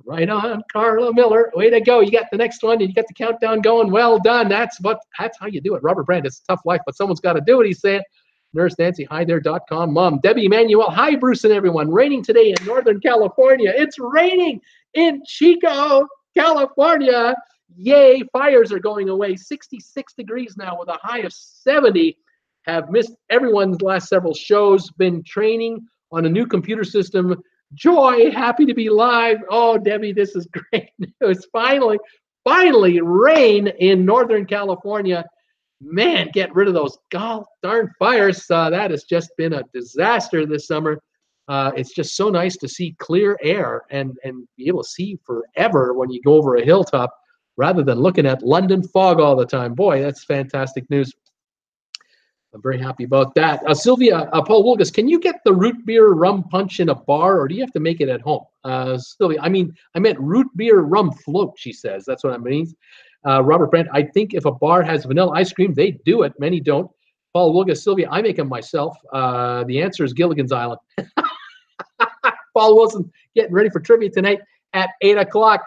Right on, Carla Miller. Way to go. You got the next one and you got the countdown going. Well done. That's how you do it. Robert Brandt, it's a tough life, but someone's got to do it, he's saying. Nurse Nancy, hi there.com. Mom, Debbie Emanuel, hi, Bruce and everyone. Raining today in Northern California. It's raining in Chico, California. Yay, fires are going away. 66 degrees now with a high of 70. Have missed everyone's last several shows. Been training on a new computer system. Joy, happy to be live. Oh, Debbie, this is great news. Finally rain in Northern California. Man, get rid of those darn fires. That has just been a disaster this summer. It's just so nice to see clear air and be able to see forever when you go over a hilltop rather than looking at London fog all the time. Boy, that's fantastic news. I'm very happy about that. Sylvia, Paul Wilgus, can you get the root beer rum punch in a bar, or do you have to make it at home? Sylvia, I meant root beer rum float, she says. That's what I mean. Robert Brandt, I think if a bar has vanilla ice cream, they do it. Many don't. Paul Wilgus, Sylvia, I make them myself. The answer is Gilligan's Island. Paul Wilson getting ready for trivia tonight at 8 o'clock.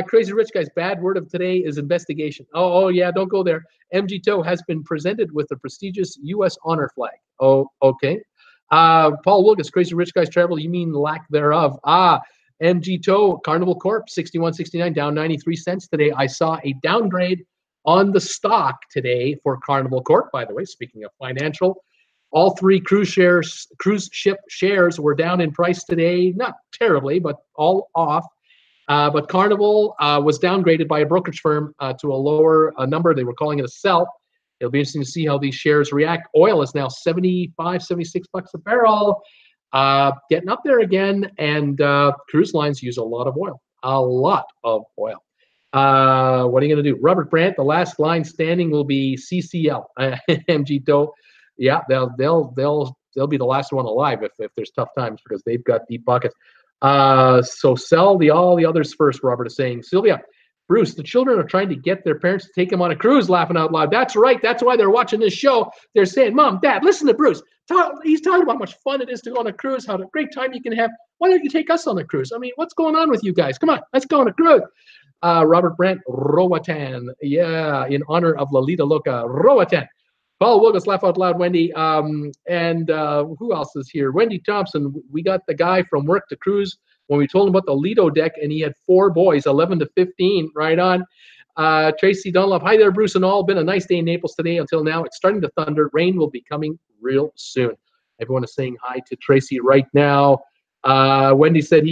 Crazy Rich Guys, bad word of today is investigation. Oh yeah, don't go there. MG Toe has been presented with the prestigious U.S. honor flag. Oh, okay. Paul Wilgus, Crazy Rich Guys travel, you mean lack thereof. MG Tow, Carnival Corp, 61.69, down 93 cents today. I saw a downgrade on the stock today for Carnival Corp. By the way, speaking of financial, all three cruise ship shares were down in price today. Not terribly, but all off. But Carnival was downgraded by a brokerage firm to a lower number. They were calling it a sell. It'll be interesting to see how these shares react. Oil is now 75, 76 bucks a barrel, getting up there again. And cruise lines use a lot of oil, What are you going to do? Robert Brandt, the last line standing will be CCL, MG Doe. Yeah, they'll be the last one alive if there's tough times because they've got deep pockets. So sell all the others first, Robert is saying. Sylvia, Bruce, the children are trying to get their parents to take them on a cruise, laughing out loud. That's right. That's why they're watching this show. They're saying, Mom, Dad, listen to Bruce. He's talking about how much fun it is to go on a cruise, how a great time you can have. Why don't you take us on a cruise? I mean, what's going on with you guys? Come on, let's go on a cruise. Robert Brandt, Roatan. Yeah, in honor of Lalita Loca, Roatan. Paul Wilgus, laugh out loud, Wendy. And who else is here? Wendy Thompson. We got the guy from work to cruise when we told him about the Lido deck, and he had 4 boys, 11 to 15. Right on. Tracy Dunlop. Hi there, Bruce and all. Been a nice day in Naples today until now. It's starting to thunder. Rain will be coming real soon. Everyone is saying hi to Tracy right now. Wendy said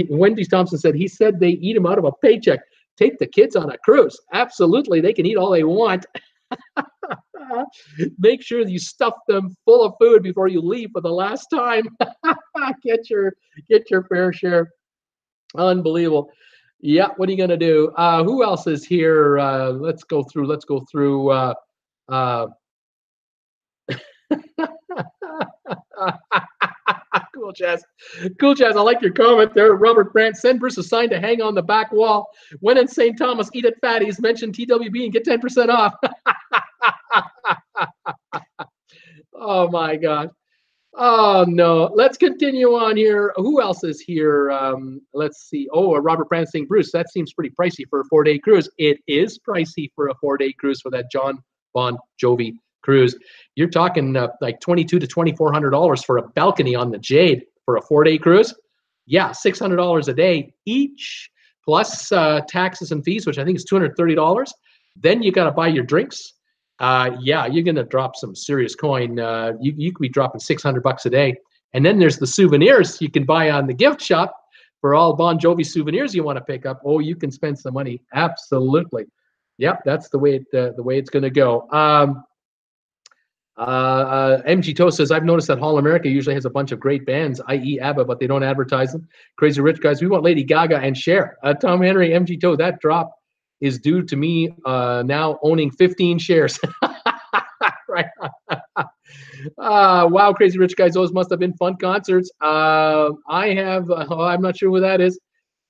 Wendy Thompson said he said they eat him out of a paycheck. Take the kids on a cruise. Absolutely, they can eat all they want. Make sure you stuff them full of food before you leave for the last time. Get your fair share. Unbelievable. Yeah, what are you gonna do? Who else is here? Let's go through. Cool, Jazz. Cool, Jazz. I like your comment there. Robert Brandt, send Bruce a sign to hang on the back wall. When in St. Thomas, eat at Fatty's, mention TWB and get 10% off. Oh, my God. Oh, no. Let's continue on here. Who else is here? Let's see. Oh, Robert Brandt saying, Bruce, that seems pretty pricey for a 4-day cruise. It is pricey for a 4-day cruise for that Jon Bon Jovi cruise. You're talking like $2,200 to $2,400 for a balcony on the Jade for a 4-day cruise. Yeah, $600 a day each, plus taxes and fees, which I think is $230. Then you got to buy your drinks. Yeah, you're gonna drop some serious coin. You could be dropping $600 a day. And then there's the souvenirs you can buy on the gift shop for all Bon Jovi souvenirs you want to pick up. Oh, you can spend some money. Absolutely. Yep, that's the way it's gonna go. MG Toe says, I've noticed that Hall America usually has a bunch of great bands, i.e. ABBA, but they don't advertise them. Crazy Rich Guys, we want Lady Gaga and Cher. Tom Henry, MG Toe, that drop is due to me now owning 15 shares. Right. Wow, Crazy Rich Guys, those must have been fun concerts. I have, I'm not sure who that is.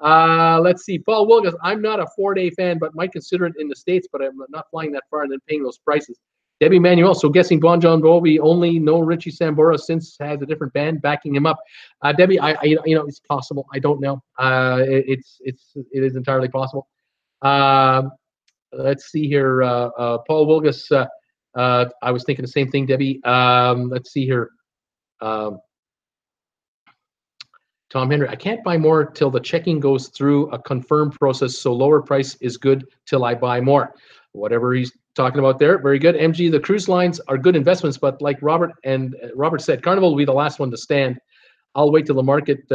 Let's see, Paul Wilgus, I'm not a 4-day fan, but might consider it in the States, but I'm not flying that far and then paying those prices. Debbie Manuel, so guessing Bon Jon Jovi only no Richie Sambora since has a different band backing him up. Debbie, I it's possible. I don't know. It is entirely possible. Let's see here. Paul Wilgus, I was thinking the same thing, Debbie. Let's see here. Tom Henry, I can't buy more till the checking goes through a confirmed process, so lower price is good till I buy more. Whatever he's talking about there, very good. MG, the cruise lines are good investments, but like Robert said, Carnival will be the last one to stand. I'll wait till the market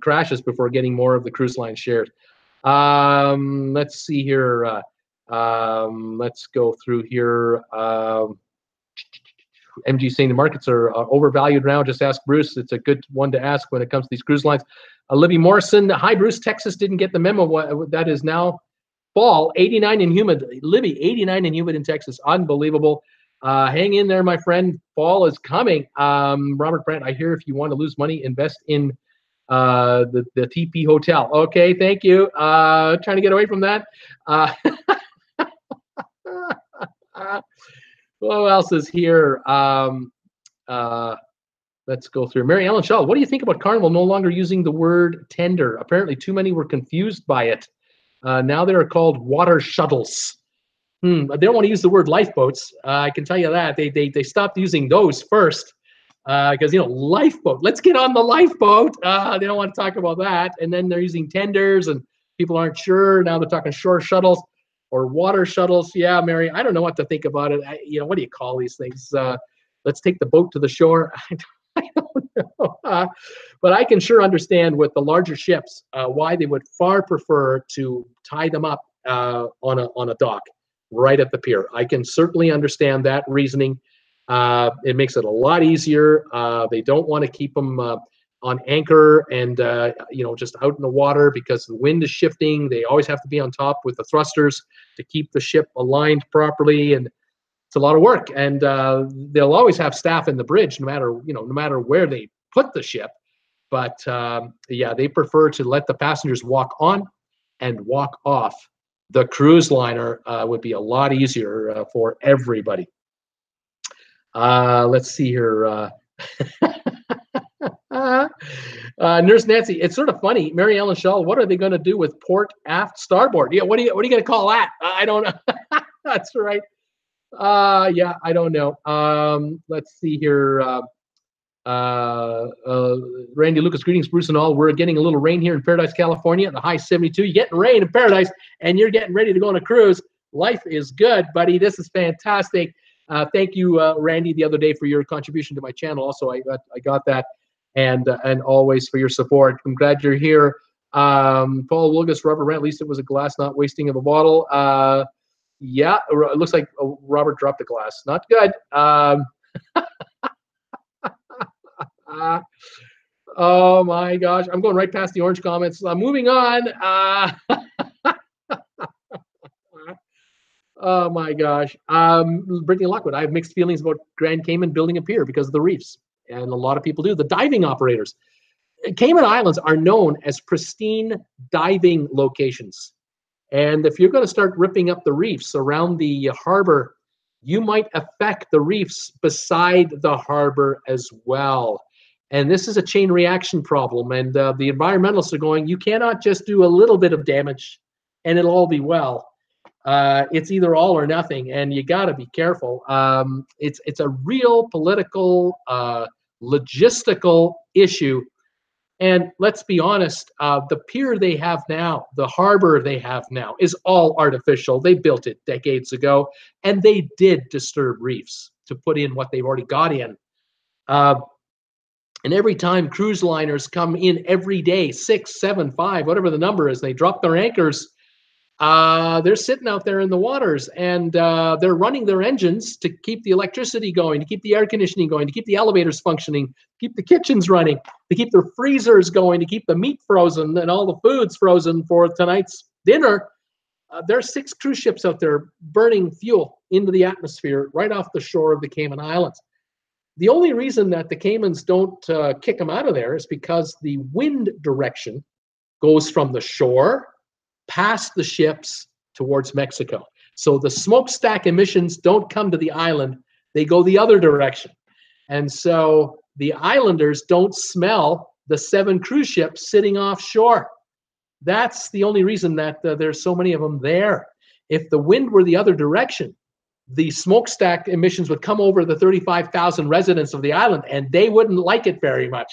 crashes before getting more of the cruise line shares. Let's see here. Let's go through here. MG saying the markets are overvalued now. Just ask Bruce. It's a good one to ask when it comes to these cruise lines. Libby Morrison. Hi, Bruce. Texas didn't get the memo. That is now fall. 89 and humid. Libby, 89 and humid in Texas. Unbelievable. Hang in there, my friend. Fall is coming. Robert Brandt, I hear if you want to lose money, invest in the TP Hotel. Okay, thank you. Trying to get away from that. Who else is here? Let's go through. Mary Ellen Shaw, what do you think about Carnival no longer using the word tender? Apparently too many were confused by it. Now they are called water shuttles. They don't want to use the word lifeboats. I can tell you that. They stopped using those first. because lifeboat. Let's get on the lifeboat. They don't want to talk about that. And then they're using tenders, and people aren't sure. Now they're talking shore shuttles or water shuttles. Yeah, Mary, I don't know what to think about it. What do you call these things? Let's take the boat to the shore. I don't know. But I can sure understand with the larger ships why they would far prefer to tie them up on a dock right at the pier. I can certainly understand that reasoning. It makes it a lot easier. They don't want to keep them on anchor and just out in the water because the wind is shifting. They always have to be on top with the thrusters to keep the ship aligned properly, and it's a lot of work. And they'll always have staff in the bridge, no matter where they put the ship. But yeah, they prefer to let the passengers walk on and walk off. The cruise liner would be a lot easier for everybody. Let's see here. Nurse Nancy, it's sort of funny. Mary Ellen Shaw, what are they going to do with port, aft, starboard? Yeah, what are you going to call that? I don't know. That's right. Yeah, I don't know. Let's see here. Randy Lucas, greetings, Bruce and all. We're getting a little rain here in Paradise, California. The high 72. You're getting rain in Paradise, and you're getting ready to go on a cruise. Life is good, buddy. This is fantastic. Thank you, Randy, the other day for your contribution to my channel. Also, I got that, and always for your support. I'm glad you're here. Paul Wilgus, Robert Rant, at least it was a glass, not wasting of a bottle. Yeah, it looks like Robert dropped a glass. Not good. Oh my gosh, I'm going right past the orange comments. Moving on. Oh my gosh. Brittany Lockwood, I have mixed feelings about Grand Cayman building a pier because of the reefs. And a lot of people do. The diving operators. Cayman Islands are known as pristine diving locations. And if you're going to start ripping up the reefs around the harbor, you might affect the reefs beside the harbor as well. And this is a chain reaction problem. And the environmentalists are going, you cannot just do a little bit of damage and it'll all be well. It's either all or nothing, and you got to be careful. It's a real political, logistical issue. And let's be honest, the pier they have now, the harbor they have now, is all artificial. They built it decades ago, and they did disturb reefs to put in what they've already got in. And every time cruise liners come in every day, 6, 7, 5, whatever the number is, they drop their anchors, they're sitting out there in the waters, and they're running their engines to keep the electricity going, to keep the air conditioning going, to keep the elevators functioning, keep the kitchens running, to keep their freezers going, to keep the meat frozen and all the foods frozen for tonight's dinner. There's 6 cruise ships out there burning fuel into the atmosphere right off the shore of the Cayman Islands. The only reason that the Caymans don't kick them out of there is because the wind direction goes from the shore past the ships towards Mexico. So the smokestack emissions don't come to the island, they go the other direction. And so the islanders don't smell the 7 cruise ships sitting offshore. That's the only reason that there's so many of them there. If the wind were the other direction, the smokestack emissions would come over the 35,000 residents of the island, and they wouldn't like it very much.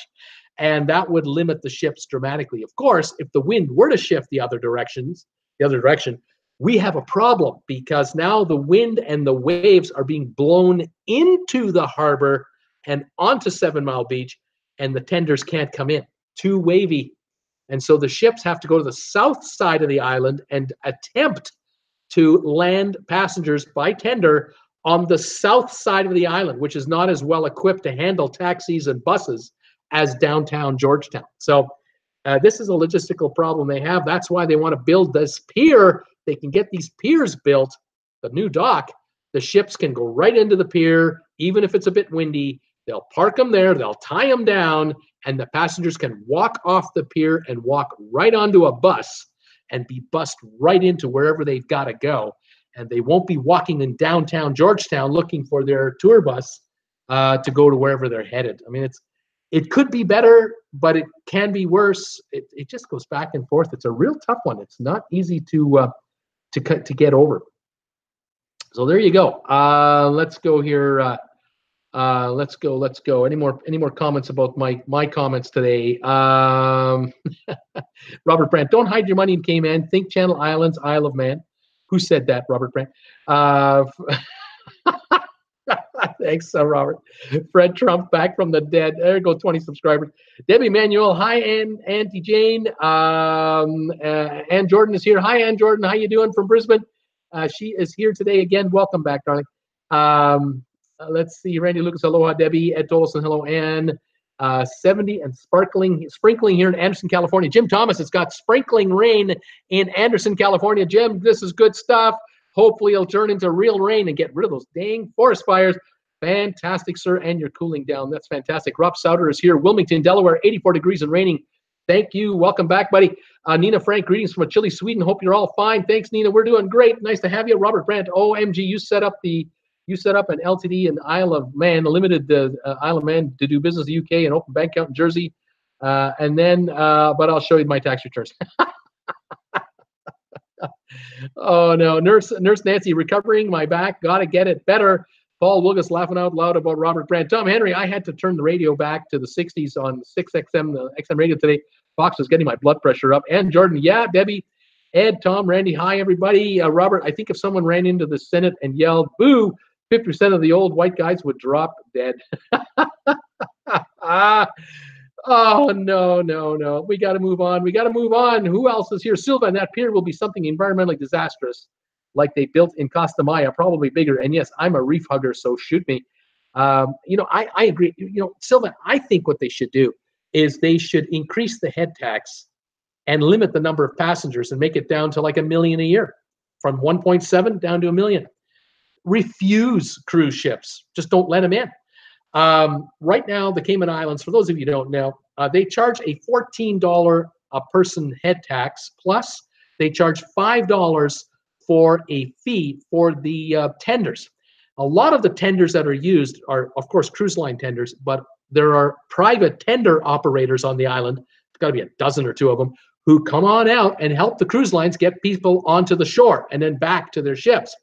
And that would limit the ships dramatically. Of course, if the wind were to shift the other direction, we have a problem, because now the wind and the waves are being blown into the harbor and onto 7 Mile Beach, and the tenders can't come in. Too wavy. And so the ships have to go to the south side of the island and attempt to land passengers by tender on the south side of the island, which is not as well equipped to handle taxis and buses as downtown Georgetown. So this is a logistical problem they have. That's why they want to build this pier. They can get these piers built, the new dock. The ships can go right into the pier, even if it's a bit windy. They'll park them there, they'll tie them down, and the passengers can walk off the pier and walk right onto a bus and be bussed right into wherever they've got to go. And they won't be walking in downtown Georgetown looking for their tour bus to go to wherever they're headed. I mean, it could be better, but it can be worse. It just goes back and forth. It's a real tough one. It's not easy to get over. So there you go. Let's go here. Let's go. Let's go. Any more comments about my comments today? Robert Brandt, don't hide your money in Cayman. Think Channel Islands, Isle of Man. Who said that, Robert Brandt? Thanks, Robert. Fred Trump back from the dead. There go 20 subscribers. Debbie Manuel. Hi, Auntie Jane. Ann Jordan is here. Hi, Ann Jordan. How you doing from Brisbane? She is here today again. Welcome back, darling. Let's see. Randy Lucas. Aloha, Debbie. Ed Tolson. Hello, Ann. 70 and sprinkling here in Anderson, California. Jim Thomas, it's got sprinkling rain in Anderson, California. Jim, this is good stuff. Hopefully it'll turn into real rain and get rid of those dang forest fires. Fantastic, sir, and you're cooling down. That's fantastic. Rob Souter is here. Wilmington, Delaware, 84 degrees and raining. Thank you. Welcome back, buddy. Nina Frank, greetings from chilly Sweden. Hope you're all fine. Thanks, Nina. We're doing great. Nice to have you. Robert Brandt, OMG, you set up an LTD in Isle of Man, a limited Isle of Man to do business in the UK and open bank account in Jersey. But I'll show you my tax returns. Oh no, Nurse Nancy, recovering my back, gotta get it better. Paul Wilgus laughing out loud about Robert Brandt. Tom Henry, I had to turn the radio back to the 60s on 6XM, the XM radio today. Fox was getting my blood pressure up. And Jordan, yeah, Debbie, Ed, Tom, Randy, hi everybody. Robert, I think if someone ran into the Senate and yelled boo, 50% of the old white guys would drop dead. Oh, no. We got to move on. Who else is here? Silva, and that pier will be something environmentally disastrous, like they built in Costa Maya, probably bigger. And yes, I'm a reef hugger, so shoot me. I agree. Silva, I think what they should do is they should increase the head tax and limit the number of passengers and make it down to like 1 million a year, from 1.7 down to 1 million. Refuse cruise ships. Just don't let them in. Right now, the Cayman Islands, for those of you who don't know, they charge a $14 a person head tax, plus they charge $5 for a fee for the tenders. A lot of the tenders that are used are, of course, cruise line tenders, but there are private tender operators on the island, there's got to be a dozen or two of them, who come on out and help the cruise lines get people onto the shore and then back to their ships.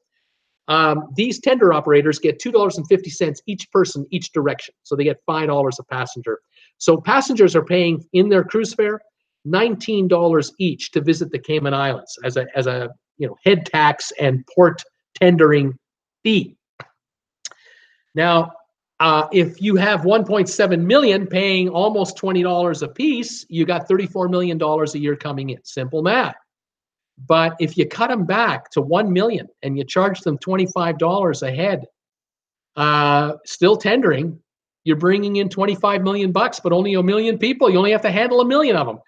These tender operators get $2.50 each person, each direction. So they get $5 a passenger. So passengers are paying in their cruise fare $19 each to visit the Cayman Islands as a head tax and port tendering fee. Now, if you have 1.7 million paying almost $20 a piece, you got $34 million a year coming in. Simple math. But if you cut them back to 1 million and you charge them $25 a head, still tendering, you're bringing in 25 million bucks, but only 1 million people. You only have to handle 1 million of them.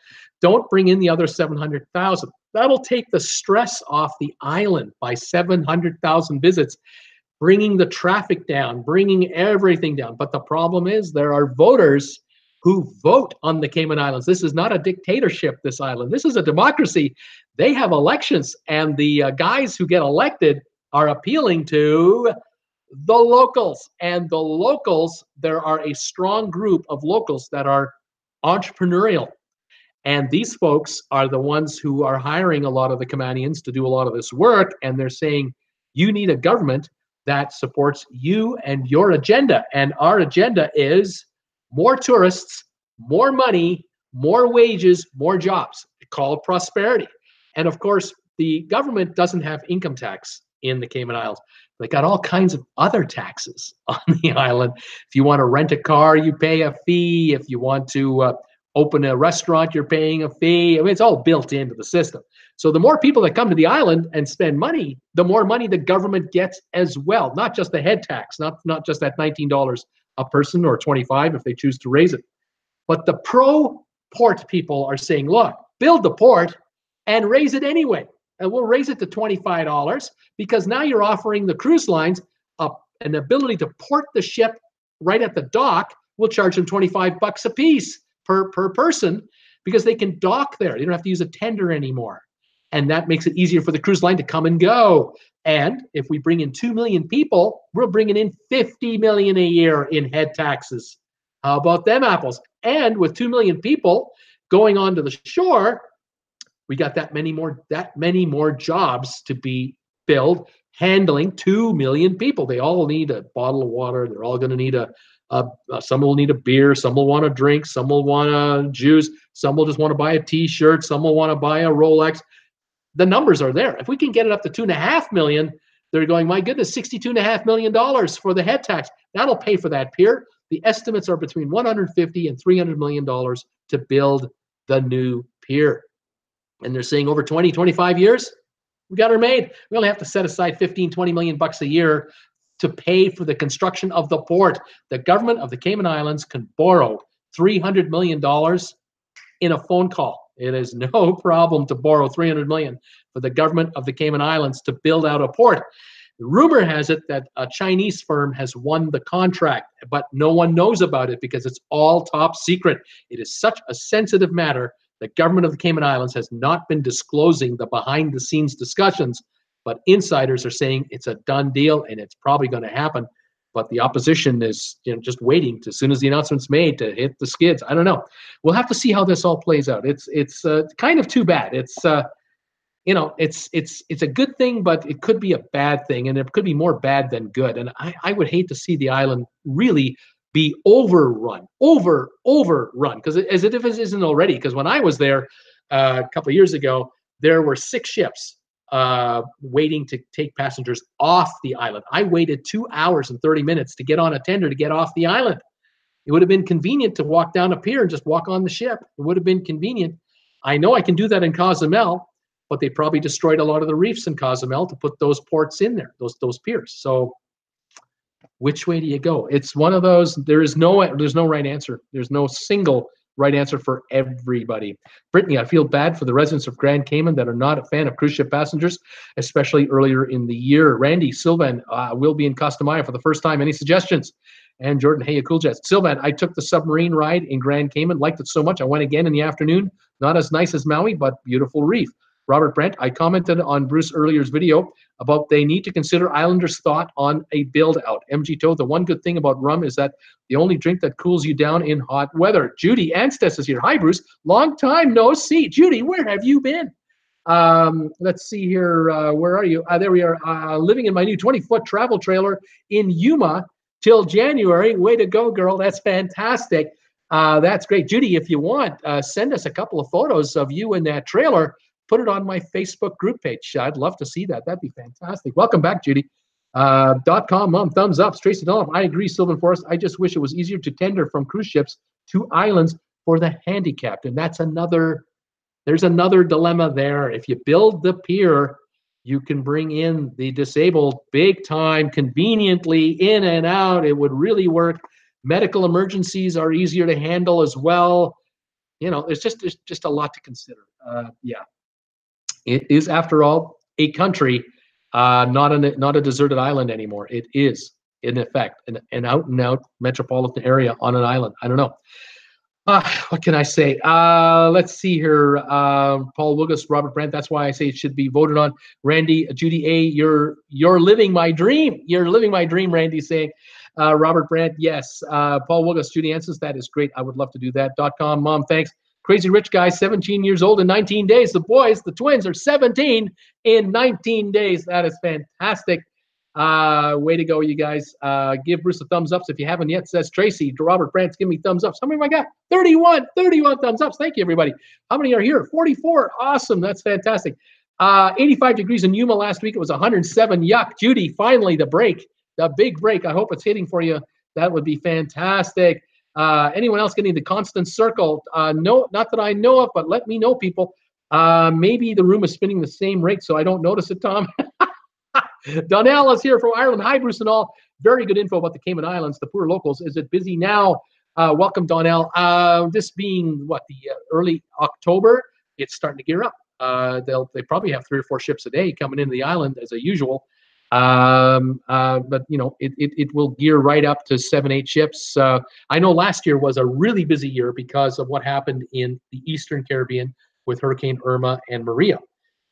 Don't bring in the other 700,000. That'll take the stress off the island by 700,000 visits, bringing the traffic down, bringing everything down. But the problem is there are voters who vote on the Cayman Islands. This is not a dictatorship, this island. This is a democracy. They have elections, and the guys who get elected are appealing to the locals. And the locals, there are a strong group of locals that are entrepreneurial. And these folks are the ones who are hiring a lot of the Caymanians to do a lot of this work. And they're saying, you need a government that supports you and your agenda. And our agenda is more tourists, more money, more wages, more jobs. Called prosperity. And of course, the government doesn't have income tax in the Cayman Islands. They got all kinds of other taxes on the island. If you want to rent a car, you pay a fee. If you want to open a restaurant, you're paying a fee. I mean, it's all built into the system. So the more people that come to the island and spend money, the more money the government gets as well. Not just the head tax, not just that $19 a person or 25 if they choose to raise it. But the pro-port people are saying, look, build the port and raise it anyway. And we'll raise it to $25 because now you're offering the cruise lines an ability to port the ship right at the dock. We'll charge them 25 bucks a piece per person because they can dock there. They don't have to use a tender anymore. And that makes it easier for the cruise line to come and go. And if we bring in 2 million people, we're bringing in 50 million a year in head taxes. How about them apples? And with 2 million people going onto the shore, we got that many more jobs to be filled, handling 2 million people. They all need a bottle of water. They're all going to need some will need a beer. Some will want a drink. Some will want a juice. Some will just want to buy a T-shirt. Some will want to buy a Rolex. The numbers are there. If we can get it up to 2.5 million, they're going, my goodness, $62.5 million for the head tax. That'll pay for that pier. The estimates are between $150 and $300 million to build the new pier. And they're saying over 20, 25 years, we got her made. We only have to set aside 15, 20 million bucks a year to pay for the construction of the port. The government of the Cayman Islands can borrow $300 million in a phone call. It is no problem to borrow $300 million for the government of the Cayman Islands to build out a port. The rumor has it that a Chinese firm has won the contract, but no one knows about it because it's all top secret. It is such a sensitive matter. The government of the Cayman Islands has not been disclosing the behind-the-scenes discussions, but insiders are saying it's a done deal and it's probably going to happen. But the opposition is just waiting as soon as the announcement's made to hit the skids. I don't know. We'll have to see how this all plays out. It's kind of too bad. It's a good thing, but it could be a bad thing, and it could be more bad than good. And I would hate to see the island really be overrun, because as if it isn't already. Because when I was there a couple of years ago, there were 6 ships waiting to take passengers off the island. I waited 2 hours and 30 minutes to get on a tender to get off the island. It would have been convenient to walk down a pier and just walk on the ship. It would have been convenient. I know I can do that in Cozumel, but they probably destroyed a lot of the reefs in Cozumel to put those ports in there, those piers. So which way do you go? It's one of those, there's no right answer. There's no single right answer for everybody. Brittany, I feel bad for the residents of Grand Cayman that are not a fan of cruise ship passengers, especially earlier in the year. Randy, Sylvan will be in Costa Maya for the first time. Any suggestions? And Jordan, hey, cool jets. Sylvan, I took the submarine ride in Grand Cayman, liked it so much. I went again in the afternoon. Not as nice as Maui, but beautiful reef. Robert Brent, I commented on Bruce earlier's video about they need to consider Islanders' thought on a build-out. MG Toad, the one good thing about rum is that the only drink that cools you down in hot weather. Judy Anstes is here. Hi, Bruce. Long time no see. Judy, where have you been? Let's see here. Where are you? There we are. Living in my new 20-foot travel trailer in Yuma till January. Way to go, girl. That's fantastic. That's great. Judy, if you want, send us a couple of photos of you in that trailer. Put it on my Facebook group page. I'd love to see that. That'd be fantastic. Welcome back, Judy. .com, Mom, thumbs up. Tracy Donovan, I agree, Sylvan Forrest. I just wish it was easier to tender from cruise ships to islands for the handicapped. And there's another dilemma there. If you build the pier, you can bring in the disabled big time, conveniently in and out. It would really work. Medical emergencies are easier to handle as well. There's just a lot to consider. Yeah. It is, after all, a country, not a deserted island anymore. It is, in effect, an out-and-out metropolitan area on an island. I don't know. What can I say? Let's see here. Paul Wilgus, Robert Brandt. That's why I say it should be voted on. Randy, Judy A. You're living my dream. You're living my dream. Randy saying. Robert Brandt, yes. Paul Wilgus, Judy Ansons, that is great. I would love to do that. .com, Mom, thanks. Crazy Rich Guy, 17 years old in 19 days. The boys, the twins, are 17 in 19 days. That is fantastic. Way to go, you guys. Give Bruce a thumbs up if you haven't yet, says Tracy. Robert Brandt's give me thumbs up. How many have I got? 31 thumbs ups. Thank you, everybody. How many are here? 44. Awesome. That's fantastic. 85 degrees in Yuma last week. It was 107. Yuck. Judy, finally, the break. The big break. I hope it's hitting for you. That would be fantastic. Anyone else getting the constant circle? No, not that I know of, but let me know, people. Maybe the room is spinning the same rate, so I don't notice it, Tom. Donnell is here from Ireland. Hi, Bruce and all. Very good info about the Cayman Islands, the poor locals. Is it busy now? Welcome, Donnell. This being, the early October, it's starting to gear up. They probably have 3 or 4 ships a day coming into the island as usual. But it will gear right up to 7-8 ships. I know last year was a really busy year because of what happened in the Eastern Caribbean with Hurricane Irma and Maria.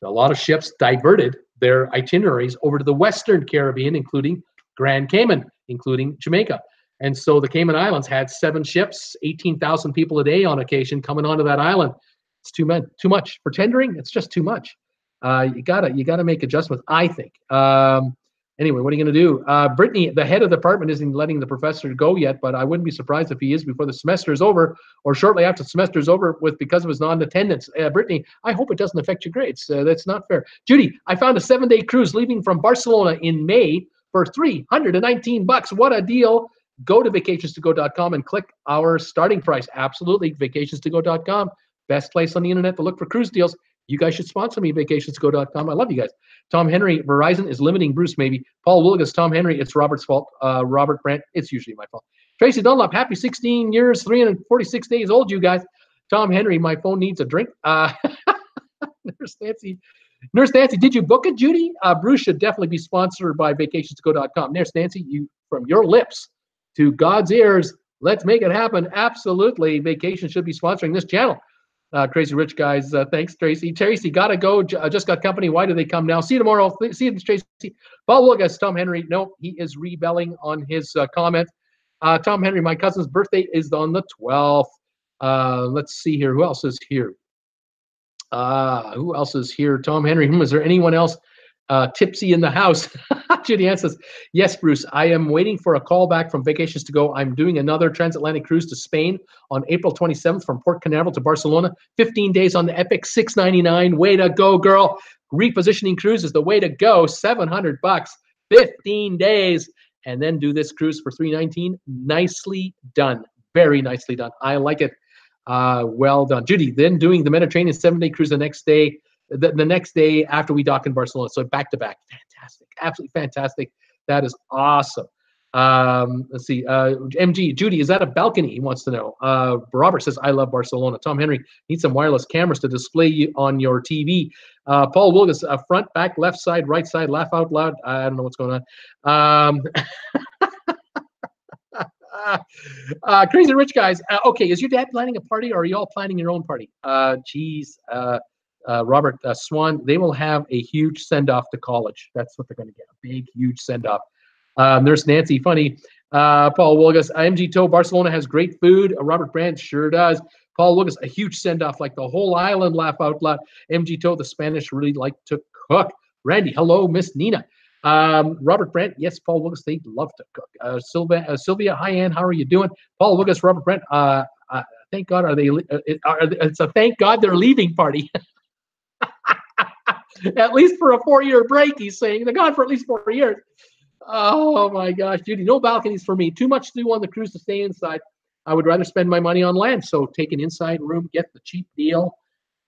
A lot of ships diverted their itineraries over to the Western Caribbean, including Grand Cayman, including Jamaica. And so the Cayman Islands had 7 ships, 18,000 people a day on occasion coming onto that island. It's too much for tendering. It's just too much. You gotta make adjustments, I think. Anyway, what are you going to do? Brittany, the head of the department, isn't letting the professor go yet, but I wouldn't be surprised if he is before the semester is over or shortly after the semester is over because of his non-attendance. Brittany, I hope it doesn't affect your grades. That's not fair. Judy, I found a 7-day cruise leaving from Barcelona in May for $319. What a deal. Go to vacationstogo.com and click our starting price. Absolutely, vacationstogo.com. Best place on the internet to look for cruise deals. You guys should sponsor me, vacationstogo.com. I love you guys. Tom Henry, Verizon is limiting Bruce, maybe. Paul Willigas, Tom Henry, it's Robert's fault. Robert Brandt, it's usually my fault. Tracy Dunlop, happy 16 years, 346 days old, you guys. Tom Henry, my phone needs a drink. Nurse Nancy, did you book it, Judy? Bruce should definitely be sponsored by vacationstogo.com. Nurse Nancy, you from your lips to God's ears, let's make it happen. Absolutely, vacation should be sponsoring this channel. Crazy Rich guys, thanks, Tracy. Tracy, gotta go. Just got company. Why do they come now? See you tomorrow. See you, Tracy. Paul Wilgas, Tom Henry. No, he is rebelling on his comment. Tom Henry, my cousin's birthday is on the 12th. Let's see here. Who else is here? Who else is here? Tom Henry. Is there anyone else tipsy in the house? Judy Ann says, yes, Bruce, I am waiting for a call back from Vacations to Go. I'm doing another transatlantic cruise to Spain on April 27th from Port Canaveral to Barcelona. 15 days on the Epic, $699. Way to go, girl. Repositioning cruise is the way to go. $700, 15 days, and then do this cruise for $319. Nicely done. Very nicely done. I like it. Well done. Judy, then doing the Mediterranean 7-day cruise the next day. The next day after we dock in Barcelona. So back to back. Fantastic. Absolutely fantastic. That is awesome. Let's see. MG, Judy, is that a balcony? He wants to know. Robert says, I love Barcelona. Tom Henry, need some wireless cameras to display you on your TV. Paul Wilgus, front, back, left side, right side, laugh out loud. I don't know what's going on. Crazy Rich guys. Okay, is your dad planning a party or are you all planning your own party? Geez. Robert Swan, they will have a huge send-off to college. That's what they're going to get, a big, huge send-off. Nurse Nancy, funny. Paul Wilgus, MG Toe, Barcelona has great food. Robert Brandt sure does. Paul Wilgus, a huge send-off, like the whole island, laugh out loud. MG Toe, the Spanish really like to cook. Randy, hello, Miss Nina. Robert Brandt, yes, Paul Wilgus, they love to cook. Sylvia, hi, Ann, how are you doing? Paul Wilgus, Robert Brandt, thank God, it's a thank God they're leaving party. At least for a 4-year break, he's saying. They're gone for at least 4 years. Oh, my gosh. Judy, no balconies for me. Too much to do on the cruise to stay inside. I would rather spend my money on land. So take an inside room, get the cheap deal,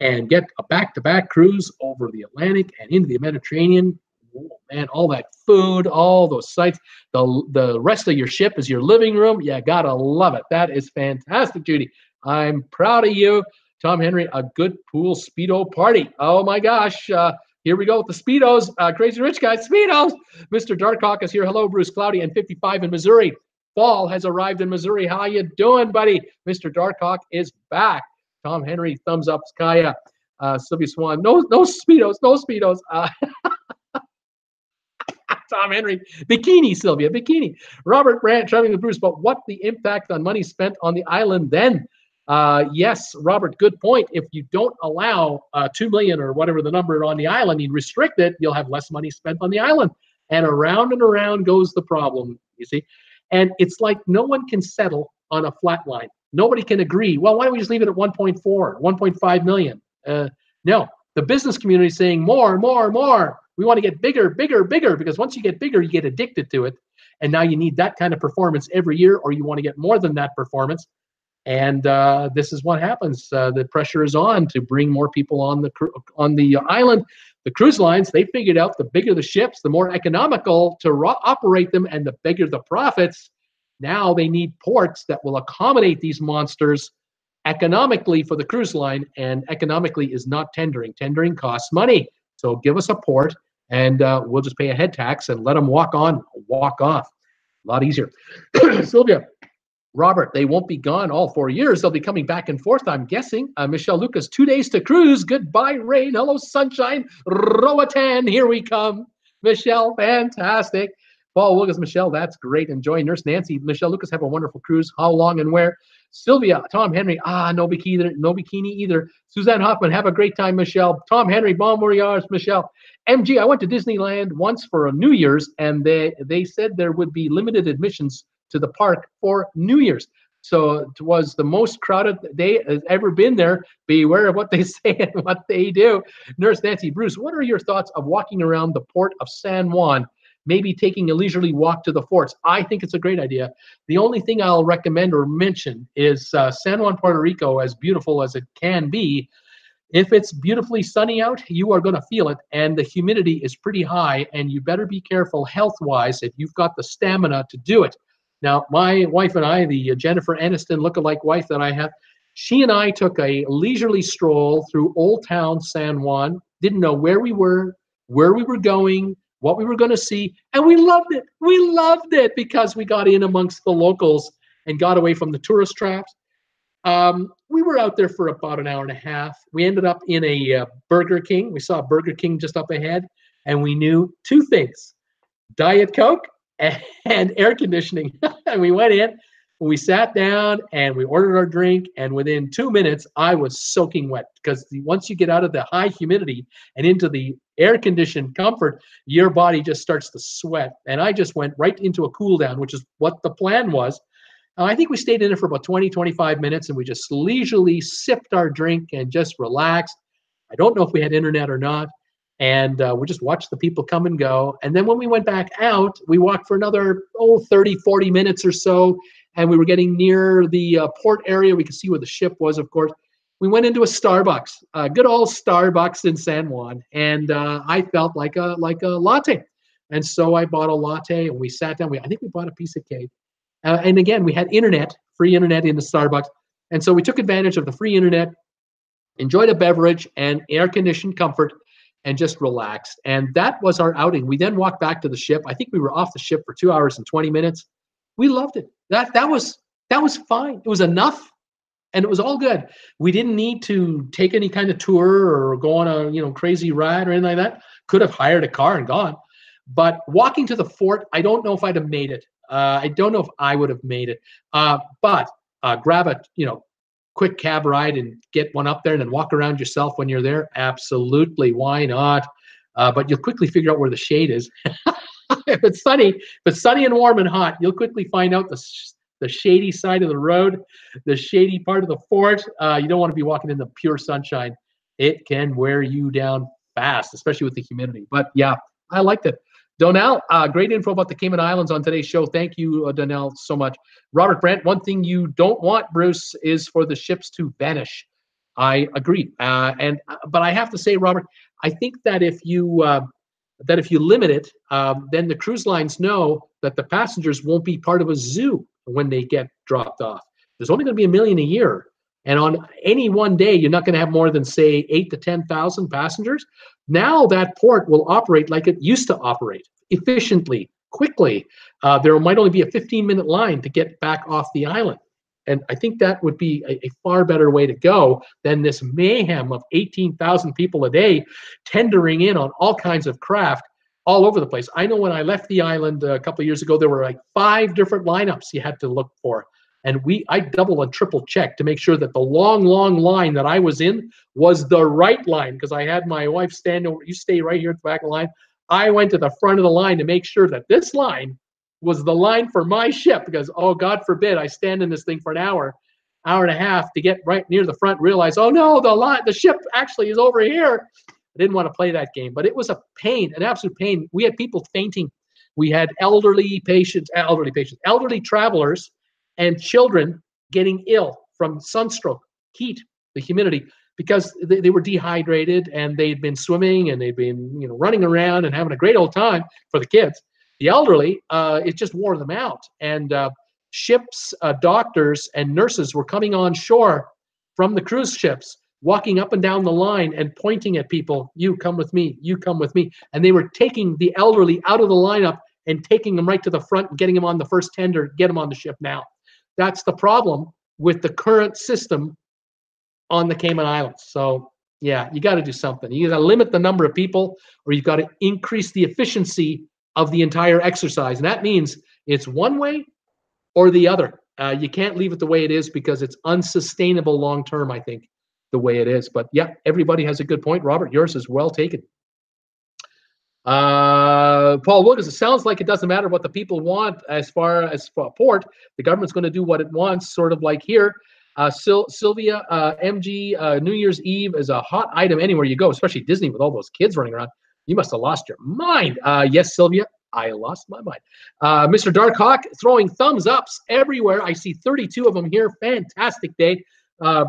and get a back-to-back cruise over the Atlantic and into the Mediterranean. Oh, man, all that food, all those sights. The rest of your ship is your living room. You got to love it. That is fantastic, Judy. I'm proud of you. Tom Henry, a good pool Speedo party. Oh, my gosh. Here we go with the Speedos. Crazy Rich guys, Speedos. Mr. Darkhawk is here. Hello, Bruce. Cloudy and 55 in Missouri. Fall has arrived in Missouri. How you doing, buddy? Mr. Darkhawk is back. Tom Henry, thumbs up. Skya. Sylvia Swan, no Speedos, no Speedos. Tom Henry, bikini, Sylvia, bikini. Robert Brandt, traveling with Bruce, but what the impact on money spent on the island then? Yes, Robert, good point. If you don't allow 2 million or whatever the number on the island, you restrict it, you'll have less money spent on the island. And around goes the problem, you see. And it's like no one can settle on a flat line. Nobody can agree. Well, why don't we just leave it at 1.4, 1.5 million? No, the business community is saying more. We want to get bigger, because once you get bigger, you get addicted to it. And now you need that kind of performance every year, or you want to get more than that performance. And this is what happens. The pressure is on to bring more people on the island. The cruise lines, they figured out the bigger the ships, the more economical to operate them, and the bigger the profits. Now they need ports that will accommodate these monsters economically for the cruise line, and economically is not tendering. Tendering costs money. So give us a port, and we'll just pay a head tax and let them walk on, walk off. A lot easier. Sylvia. Robert, they won't be gone all 4 years. They'll be coming back and forth, I'm guessing. Michelle Lucas, 2 days to cruise. Goodbye, rain. Hello, sunshine. Roatan, here we come. Michelle, fantastic. Paul Lucas, Michelle, that's great. Enjoy. Nurse Nancy, Michelle Lucas, have a wonderful cruise. How long and where? Sylvia, Tom Henry, no bikini either. Suzanne Hoffman, have a great time, Michelle. Tom Henry, bon voyage, Michelle. MG, I went to Disneyland once for a New Year's, and they said there would be limited admissions to the park for New Year's. So it was the most crowded day has ever been there. Beware of what they say and what they do. Nurse Nancy, Bruce, what are your thoughts of walking around the port of San Juan? Maybe taking a leisurely walk to the forts. I think it's a great idea. The only thing I'll recommend or mention is San Juan, Puerto Rico, as beautiful as it can be. If it's beautifully sunny out, you are going to feel it, and the humidity is pretty high, and you better be careful health-wise if you've got the stamina to do it. Now, my wife and I, the Jennifer Aniston lookalike wife that I have, she and I took a leisurely stroll through Old Town San Juan, didn't know where we were going, what we were going to see, and we loved it. We loved it because we got in amongst the locals and got away from the tourist traps. We were out there for about an hour and a half. We ended up in a Burger King. We saw Burger King just up ahead, and we knew two things: Diet Coke and air conditioning. And we went in, and we sat down, and we ordered our drink, and within 2 minutes, I was soaking wet because once you get out of the high humidity and into the air-conditioned comfort, your body just starts to sweat. And I just went right into a cool down, which is what the plan was. I think we stayed in it for about 20, 25 minutes, and we just leisurely sipped our drink and just relaxed. I don't know if we had internet or not. And we just watched the people come and go. And then when we went back out, we walked for another 30, 40 minutes or so. And we were getting near the port area. We could see where the ship was, of course. We went into a Starbucks, a good old Starbucks in San Juan. And I felt like a latte. And so I bought a latte, and we sat down. I think we bought a piece of cake. And again, we had free internet in the Starbucks. And so we took advantage of the free internet, enjoyed a beverage and air-conditioned comfort, and just relaxed. And that was our outing. We then walked back to the ship. I think we were off the ship for 2 hours and 20 minutes. We loved it. That was fine. It was enough, and it was all good. We didn't need to take any kind of tour or go on a crazy ride or anything like that. Could have hired a car and gone. But walking to the fort, I don't know if I'd have made it. I don't know if I would have made it. But grab a quick cab ride and get one up there and then walk around yourself when you're there. Absolutely, why not? But you'll quickly figure out where the shade is. If it's sunny and warm and hot, you'll quickly find out the shady side of the road, the shady part of the fort. You don't want to be walking in the pure sunshine. It can wear you down fast, especially with the humidity. But yeah, I liked it. Donnell, great info about the Cayman Islands on today's show. Thank you, Donnell, so much. Robert Brandt, one thing you don't want, Bruce, is for the ships to vanish. I agree. But I have to say, Robert, I think that if you limit it, then the cruise lines know that the passengers won't be part of a zoo when they get dropped off. There's only going to be 1 million a year. And on any one day, you're not going to have more than, say, 8,000 to 10,000 passengers. Now that port will operate like it used to operate, efficiently, quickly. There might only be a 15-minute line to get back off the island. And I think that would be a far better way to go than this mayhem of 18,000 people a day tendering in on all kinds of craft all over the place. I know when I left the island a couple of years ago, there were like 5 different lineups you had to look for. And I double and triple checked to make sure that the long line that I was in was the right line, because I had my wife stand over. You stay right here at the back of the line. I went to the front of the line to make sure that this line was the line for my ship, because, oh, God forbid, I stand in this thing for an hour and a half to get right near the front, realize, oh, no, the ship actually is over here. I didn't want to play that game, but it was a pain, an absolute pain. We had people fainting. We had elderly travelers, and children getting ill from sunstroke, heat, the humidity, because they were dehydrated and they'd been swimming and they'd been running around and having a great old time for the kids. The elderly, it just wore them out. And ships, doctors, and nurses were coming on shore from the cruise ships, walking up and down the line and pointing at people, you come with me, you come with me. And they were taking the elderly out of the lineup and taking them right to the front and getting them on the first tender, get them on the ship now. That's the problem with the current system on the Cayman Islands. So, yeah, you got to do something. You got to limit the number of people, or you've got to increase the efficiency of the entire exercise. And that means it's one way or the other. You can't leave it the way it is because it's unsustainable long term, I think, the way it is. But yeah, everybody has a good point. Robert, yours is well taken. Paul Wilkes, it sounds like it doesn't matter what the people want as far as port. The government's going to do what it wants, sort of like here. Sylvia, MG, New Year's Eve is a hot item anywhere you go, especially Disney with all those kids running around. You must have lost your mind. Yes, Sylvia, I lost my mind. Mr. Darkhawk throwing thumbs ups everywhere. I see 32 of them here. Fantastic day.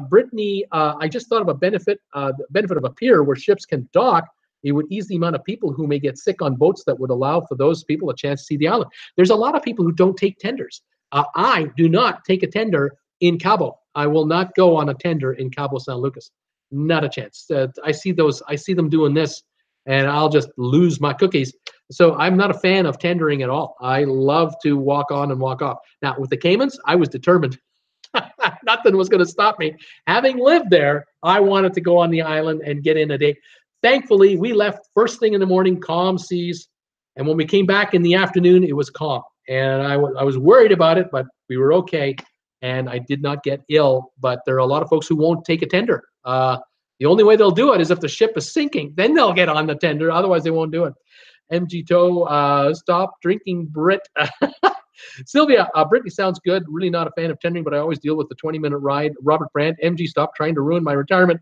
Brittany, I just thought of a benefit of a pier where ships can dock. It would ease the amount of people who may get sick on boats that would allow for those people a chance to see the island. There's a lot of people who don't take tenders. I do not take a tender in Cabo. I will not go on a tender in Cabo San Lucas. Not a chance. I see them doing this, and I'll just lose my cookies. So I'm not a fan of tendering at all. I love to walk on and walk off. Now, with the Caymans, I was determined. Nothing was going to stop me. Having lived there, I wanted to go on the island and get in a day. Thankfully, we left first thing in the morning, calm seas. And when we came back in the afternoon, it was calm. And I was worried about it, but we were okay. And I did not get ill. But there are a lot of folks who won't take a tender. The only way they'll do it is if the ship is sinking. Then they'll get on the tender. Otherwise, they won't do it. MG Toe, stop drinking Brit. Sylvia, Brittany sounds good. Really not a fan of tendering, but I always deal with the 20-minute ride. Robert Brandt, MG, stop trying to ruin my retirement.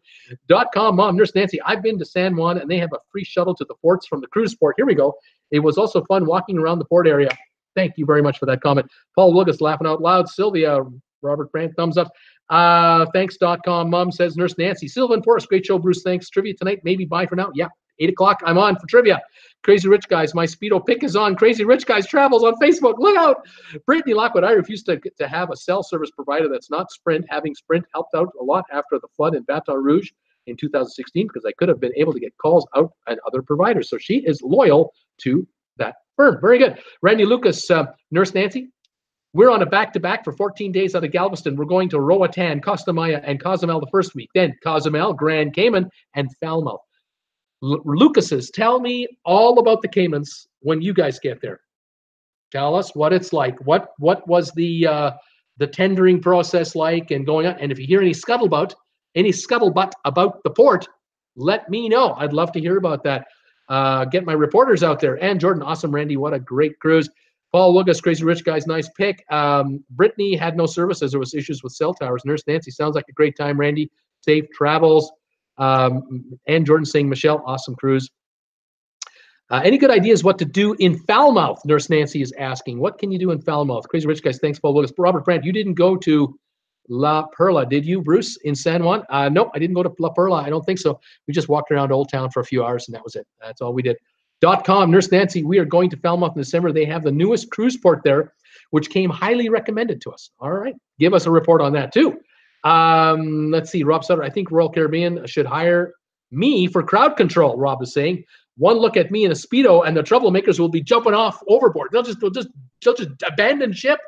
.com, Mom, Nurse Nancy, I've been to San Juan, and they have a free shuttle to the ports from the cruise port. Here we go. It was also fun walking around the port area. Thank you very much for that comment. Paul Wilgus laughing out loud. Sylvia, Robert Brandt, thumbs up. Thanks.com, Mom, says Nurse Nancy. Sylvan Forrest, great show, Bruce. Thanks. Trivia tonight, maybe bye for now. Yeah, 8 o'clock, I'm on for trivia. Crazy Rich Guys, my Speedo pick is on. Crazy Rich Guys Travels on Facebook. Look out. Brittany Lockwood, I refuse to have a cell service provider that's not Sprint. Having Sprint helped out a lot after the flood in Baton Rouge in 2016 because I could have been able to get calls out at other providers. So she is loyal to that firm. Very good. Randy Lucas, Nurse Nancy, we're on a back-to-back for 14 days out of Galveston. We're going to Roatan, Costa Maya, and Cozumel the first week. Then Cozumel, Grand Cayman, and Falmouth. Lucas's, tell me all about the Caymans when you guys get there. Tell us what it's like. What was the tendering process like and going on? And if you hear any scuttlebutt about the port, let me know. I'd love to hear about that. Get my reporters out there. And Jordan, awesome. Randy, what a great cruise. Paul Lucas, Crazy Rich Guys, nice pick. Brittany had no services. There was issues with cell towers. Nurse Nancy, sounds like a great time. Randy, safe travels. And Jordan saying, Michelle, awesome cruise. Any good ideas what to do in Falmouth? Nurse Nancy is asking. What can you do in Falmouth? Crazy Rich Guys, thanks, Paul Lucas. Robert Brandt, you didn't go to La Perla, did you, Bruce, in San Juan? No, I didn't go to La Perla. I don't think so. We just walked around Old Town for a few hours, and that was it. That's all we did. .com, Nurse Nancy, we are going to Falmouth in December. They have the newest cruise port there, which came highly recommended to us. All right, give us a report on that, too. Let's see, Rob Sutter, I think Royal Caribbean should hire me for crowd control, Rob is saying. One look at me in a Speedo and the troublemakers will be jumping off overboard. They'll just abandon ship.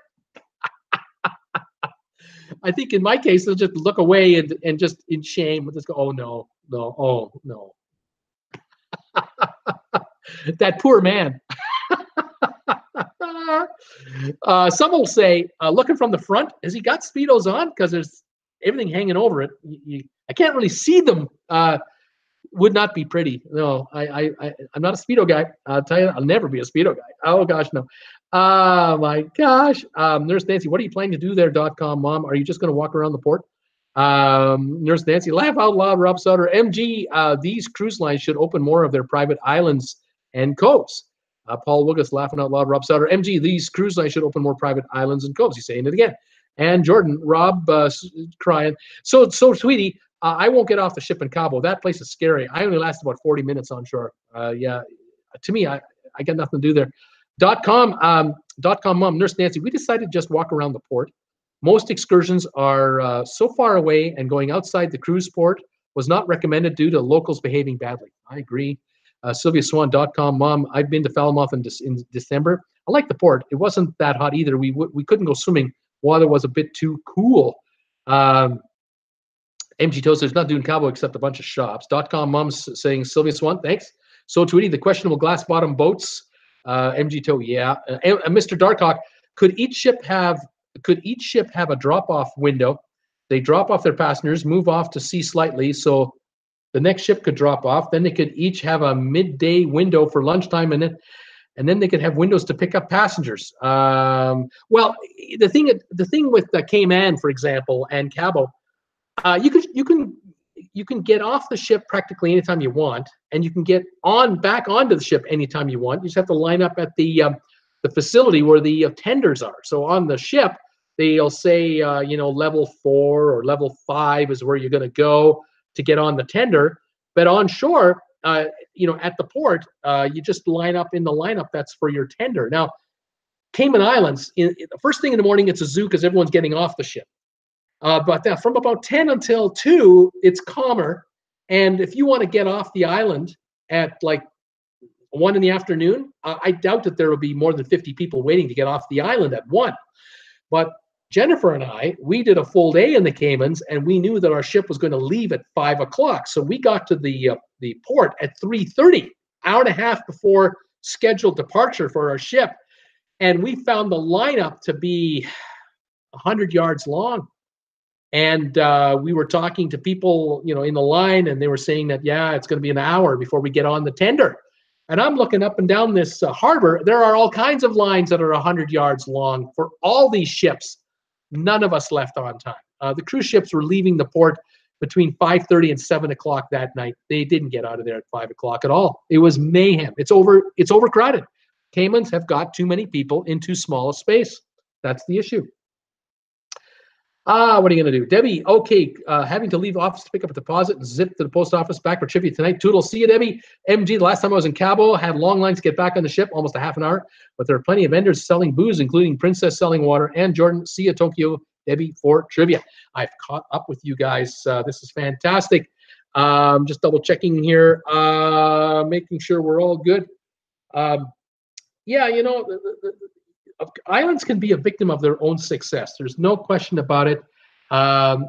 I think in my case, they'll just look away and just in shame, we'll just go, oh no, oh no. That poor man. Some will say, looking from the front, has he got Speedos on? Because there's everything hanging over it. I can't really see them. Would not be pretty. No, I'm not a Speedo guy. I'll tell you, I'll never be a Speedo guy. Oh gosh, no. My gosh. Nurse Nancy, what are you planning to do there? .com, Mom, are you just going to walk around the port? Nurse Nancy, laugh out loud, Rob Sutter. MG, these cruise lines should open more of their private islands and coves. Paul Wilgus laughing out loud, Rob Sutter. MG, these cruise lines should open more private islands and coves. He's saying it again. And Jordan, Rob crying. So sweetie, I won't get off the ship in Cabo. That place is scary. I only lasted about 40 minutes on shore. Yeah, to me, I got nothing to do there. .com, Mom, Nurse Nancy, we decided to just walk around the port. Most excursions are so far away, and going outside the cruise port was not recommended due to locals behaving badly. I agree. Sylvia Swan, .com, Mom, I've been to Falmouth in December. I like the port. It wasn't that hot either. We couldn't go swimming. Water was a bit too cool. MG Toasters not doing Cabo except a bunch of shops. .com, Mom's saying, Sylvia Swan, thanks. So Tweety, the questionable glass bottom boats MG Tow, yeah. Mr. Darkhawk, could each ship have a drop-off window? They drop off their passengers, move off to sea slightly, so the next ship could drop off. Then they could each have a midday window for lunchtime, and then they could have windows to pick up passengers. Well, the thing with Cayman, for example, and Cabo, you can get off the ship practically anytime you want, and you can get back onto the ship anytime you want. You just have to line up at the facility where the tenders are. So on the ship, they'll say level 4 or level 5 is where you're going to go to get on the tender. But on shore, at the port, you just line up in the lineup that's for your tender. Now, Cayman Islands, the first thing in the morning, it's a zoo because everyone's getting off the ship. But from about 10 until 2, it's calmer. And if you want to get off the island at like 1 in the afternoon, I doubt that there will be more than 50 people waiting to get off the island at 1. But Jennifer and we did a full day in the Caymans, and we knew that our ship was going to leave at 5 o'clock. So we got to the port at 3:30, hour and a half before scheduled departure for our ship. And we found the lineup to be 100 yards long. And we were talking to people, in the line, and they were saying that, yeah, it's going to be an hour before we get on the tender. And I'm looking up and down this harbor. There are all kinds of lines that are 100 yards long for all these ships. None of us left on time. The cruise ships were leaving the port between 5:30 and 7 o'clock that night. They didn't get out of there at 5 o'clock at all. It was mayhem. It's overcrowded. Caymans have got too many people in too small a space. That's the issue. What are you going to do? Debbie, okay, having to leave office to pick up a deposit and zip to the post office back for trivia tonight. Toodles, see you, Debbie. MG, the last time I was in Cabo, had long lines to get back on the ship, almost a half an hour, but there are plenty of vendors selling booze, including Princess selling water, and Jordan, see you, Tokyo, Debbie, for trivia. I've caught up with you guys. This is fantastic. Just double checking here, making sure we're all good. Yeah, islands can be a victim of their own success. There's no question about it.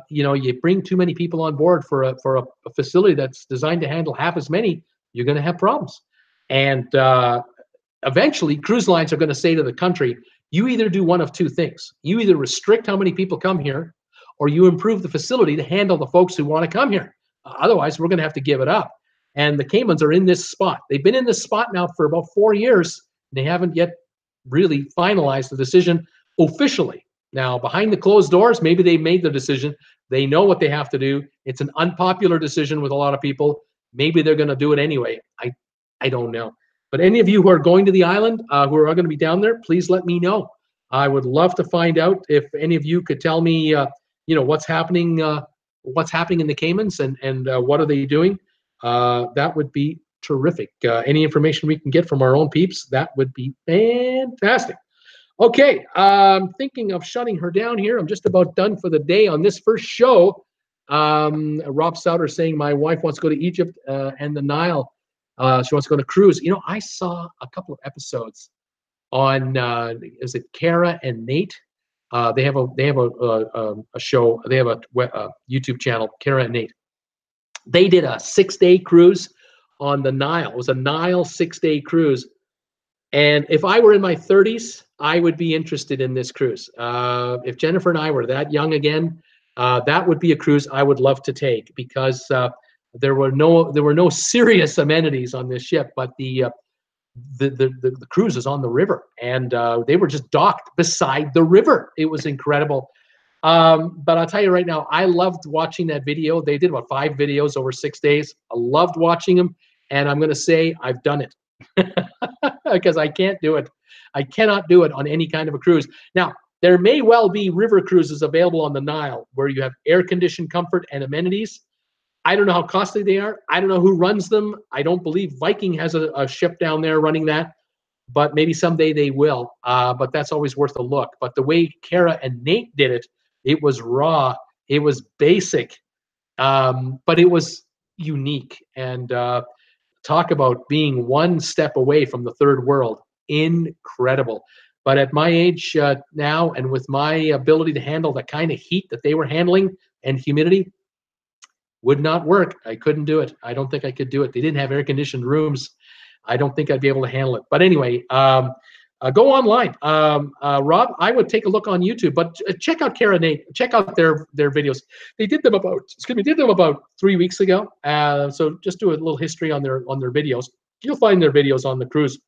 You bring too many people on board for a facility that's designed to handle half as many, you're going to have problems. And eventually, cruise lines are going to say to the country, you either do one of two things. You either restrict how many people come here, or you improve the facility to handle the folks who want to come here. Otherwise, we're going to have to give it up. And the Caymans are in this spot. They've been in this spot now for about 4 years. They haven't yet really finalized the decision officially. Now, behind the closed doors, maybe they made the decision. They know what they have to do. It's an unpopular decision with a lot of people. Maybe they're going to do it anyway. I don't know. But any of you who are going to the island, who are going to be down there, please let me know. I would love to find out if any of you could tell me, what's happening in the Caymans and what are they doing. That would be terrific. Any information we can get from our own peeps, that would be fantastic. Okay, I'm thinking of shutting her down here. I'm just about done for the day on this first show. Rob Souter saying my wife wants to go to Egypt and the Nile. She wants to go on a cruise. I saw a couple of episodes on is it Kara and Nate? They have a show. They have a YouTube channel, Kara and Nate. They did a 6-day cruise on the Nile. It was a Nile 6-day cruise. And if I were in my 30s, I would be interested in this cruise. If Jennifer and I were that young again, that would be a cruise I would love to take, because there were no serious amenities on this ship, but the cruise is on the river, and they were just docked beside the river. It was incredible. But I'll tell you right now, I loved watching that video. They did about 5 videos over 6 days. I loved watching them, and I'm going to say I've done it because I can't do it. I cannot do it on any kind of a cruise. Now, there may well be river cruises available on the Nile where you have air-conditioned comfort and amenities. I don't know how costly they are. I don't know who runs them. I don't believe Viking has a ship down there running that, but maybe someday they will. But that's always worth a look. But the way Kara and Nate did it, it was raw. It was basic, but it was unique. And talk about being one step away from the third world. Incredible. But at my age now, and with my ability to handle the kind of heat that they were handling and humidity, would not work. I couldn't do it. I don't think I could do it. They didn't have air-conditioned rooms. I don't think I'd be able to handle it. But anyway, go online. Rob, I would take a look on YouTube, but check out Kara Nate. Check out their videos. They did them about 3 weeks ago. So just do a little history on their videos. You'll find their videos on the cruise.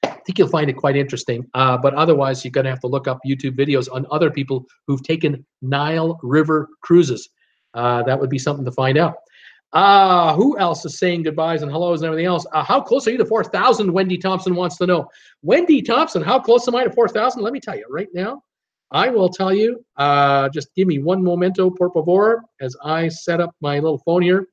I think you'll find it quite interesting. But otherwise, you're going to have to look up YouTube videos on other people who've taken Nile River cruises. That would be something to find out. Who else is saying goodbyes and hellos and everything else? How close are you to 4,000? Wendy Thompson wants to know. Wendy Thompson, how close am I to 4,000? Let me tell you right now. I will tell you. Just give me one momento, por favor, as I set up my little phone here.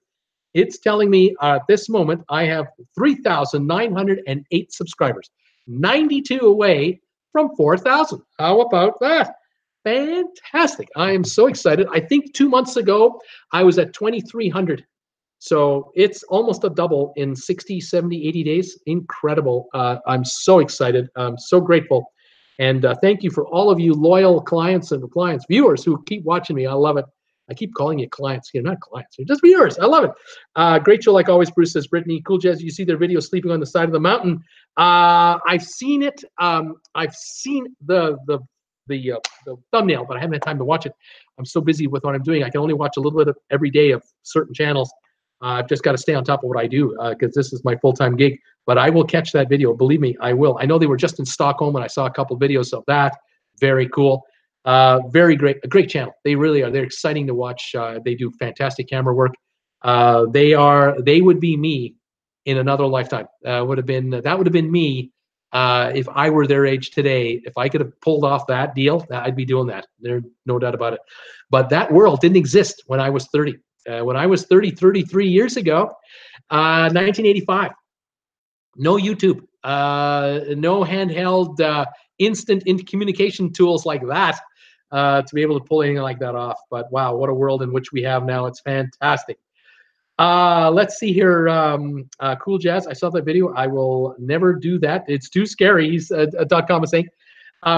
It's telling me at this moment I have 3,908 subscribers, 92 away from 4,000. How about that? Fantastic. I am so excited. I think 2 months ago, I was at 2,300. So it's almost a double in 60, 70, 80 days. Incredible. I'm so excited. I'm so grateful. And thank you for all of you loyal clients and viewers who keep watching me. I love it. I keep calling you clients. You're not clients. You're just viewers. I love it. Great show like always, Bruce says. Brittany, Cool Jazz, you see their video sleeping on the side of the mountain. I've seen it. I've seen the thumbnail, but I haven't had time to watch it. I'm so busy with what I'm doing. I can only watch a little bit of every day of certain channels. I've just got to stay on top of what I do because this is my full-time gig. But I will catch that video. Believe me, I will. I know they were just in Stockholm, and I saw a couple videos of that. Very cool. Very great. A great channel. They really are. They're exciting to watch. They do fantastic camera work. They would be me in another lifetime. That would have been me if I were their age today. If I could have pulled off that deal, I'd be doing that. There's no doubt about it. But that world didn't exist when I was 30. When I was 33 years ago, 1985. No YouTube, no handheld instant communication tools like that to be able to pull anything like that off. But wow, what a world in which we have now. It's fantastic. Let's see here. Cool Jazz, I saw that video. I will never do that. It's too scary. He's .com is saying.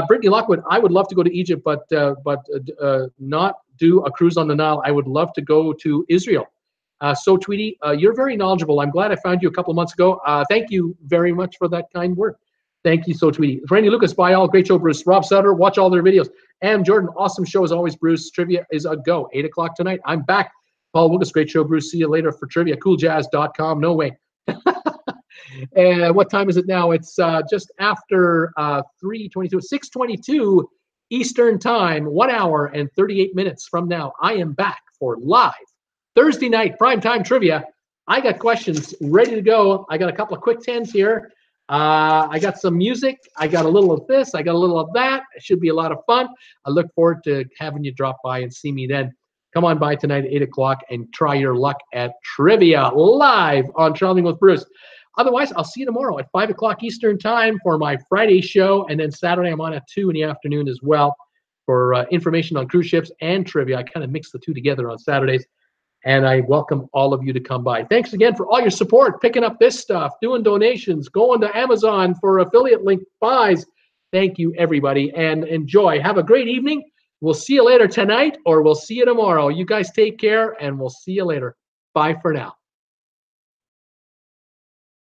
Brittany Lockwood, I would love to go to Egypt, but not do a cruise on the Nile. I would love to go to Israel. So Tweety, you're very knowledgeable. I'm glad I found you a couple of months ago. Thank you very much for that kind word. Thank you, So Tweety. Randy Lucas, bye all. Great show, Bruce. Rob Sutter, watch all their videos. And Jordan, awesome show as always, Bruce. Trivia is a go. 8 o'clock tonight. I'm back. Paul Lucas, great show, Bruce. See you later for trivia. CoolJazz.com. No way. And what time is it now? It's just after 3:22, 6:22 Eastern Time, 1 hour and 38 minutes from now. I am back for live Thursday night primetime trivia. I got questions ready to go. I got a couple of quick tens here. I got some music. I got a little of this. I got a little of that. It should be a lot of fun. I look forward to having you drop by and see me then. Come on by tonight at 8 o'clock and try your luck at trivia live on Traveling with Bruce. Otherwise, I'll see you tomorrow at 5 o'clock Eastern Time for my Friday show. And then Saturday, I'm on at 2 in the afternoon as well for information on cruise ships and trivia. I kind of mix the two together on Saturdays. And I welcome all of you to come by. Thanks again for all your support, picking up this stuff, doing donations, going to Amazon for affiliate link buys. Thank you, everybody, and enjoy. Have a great evening. We'll see you later tonight, or we'll see you tomorrow. You guys take care, and we'll see you later. Bye for now.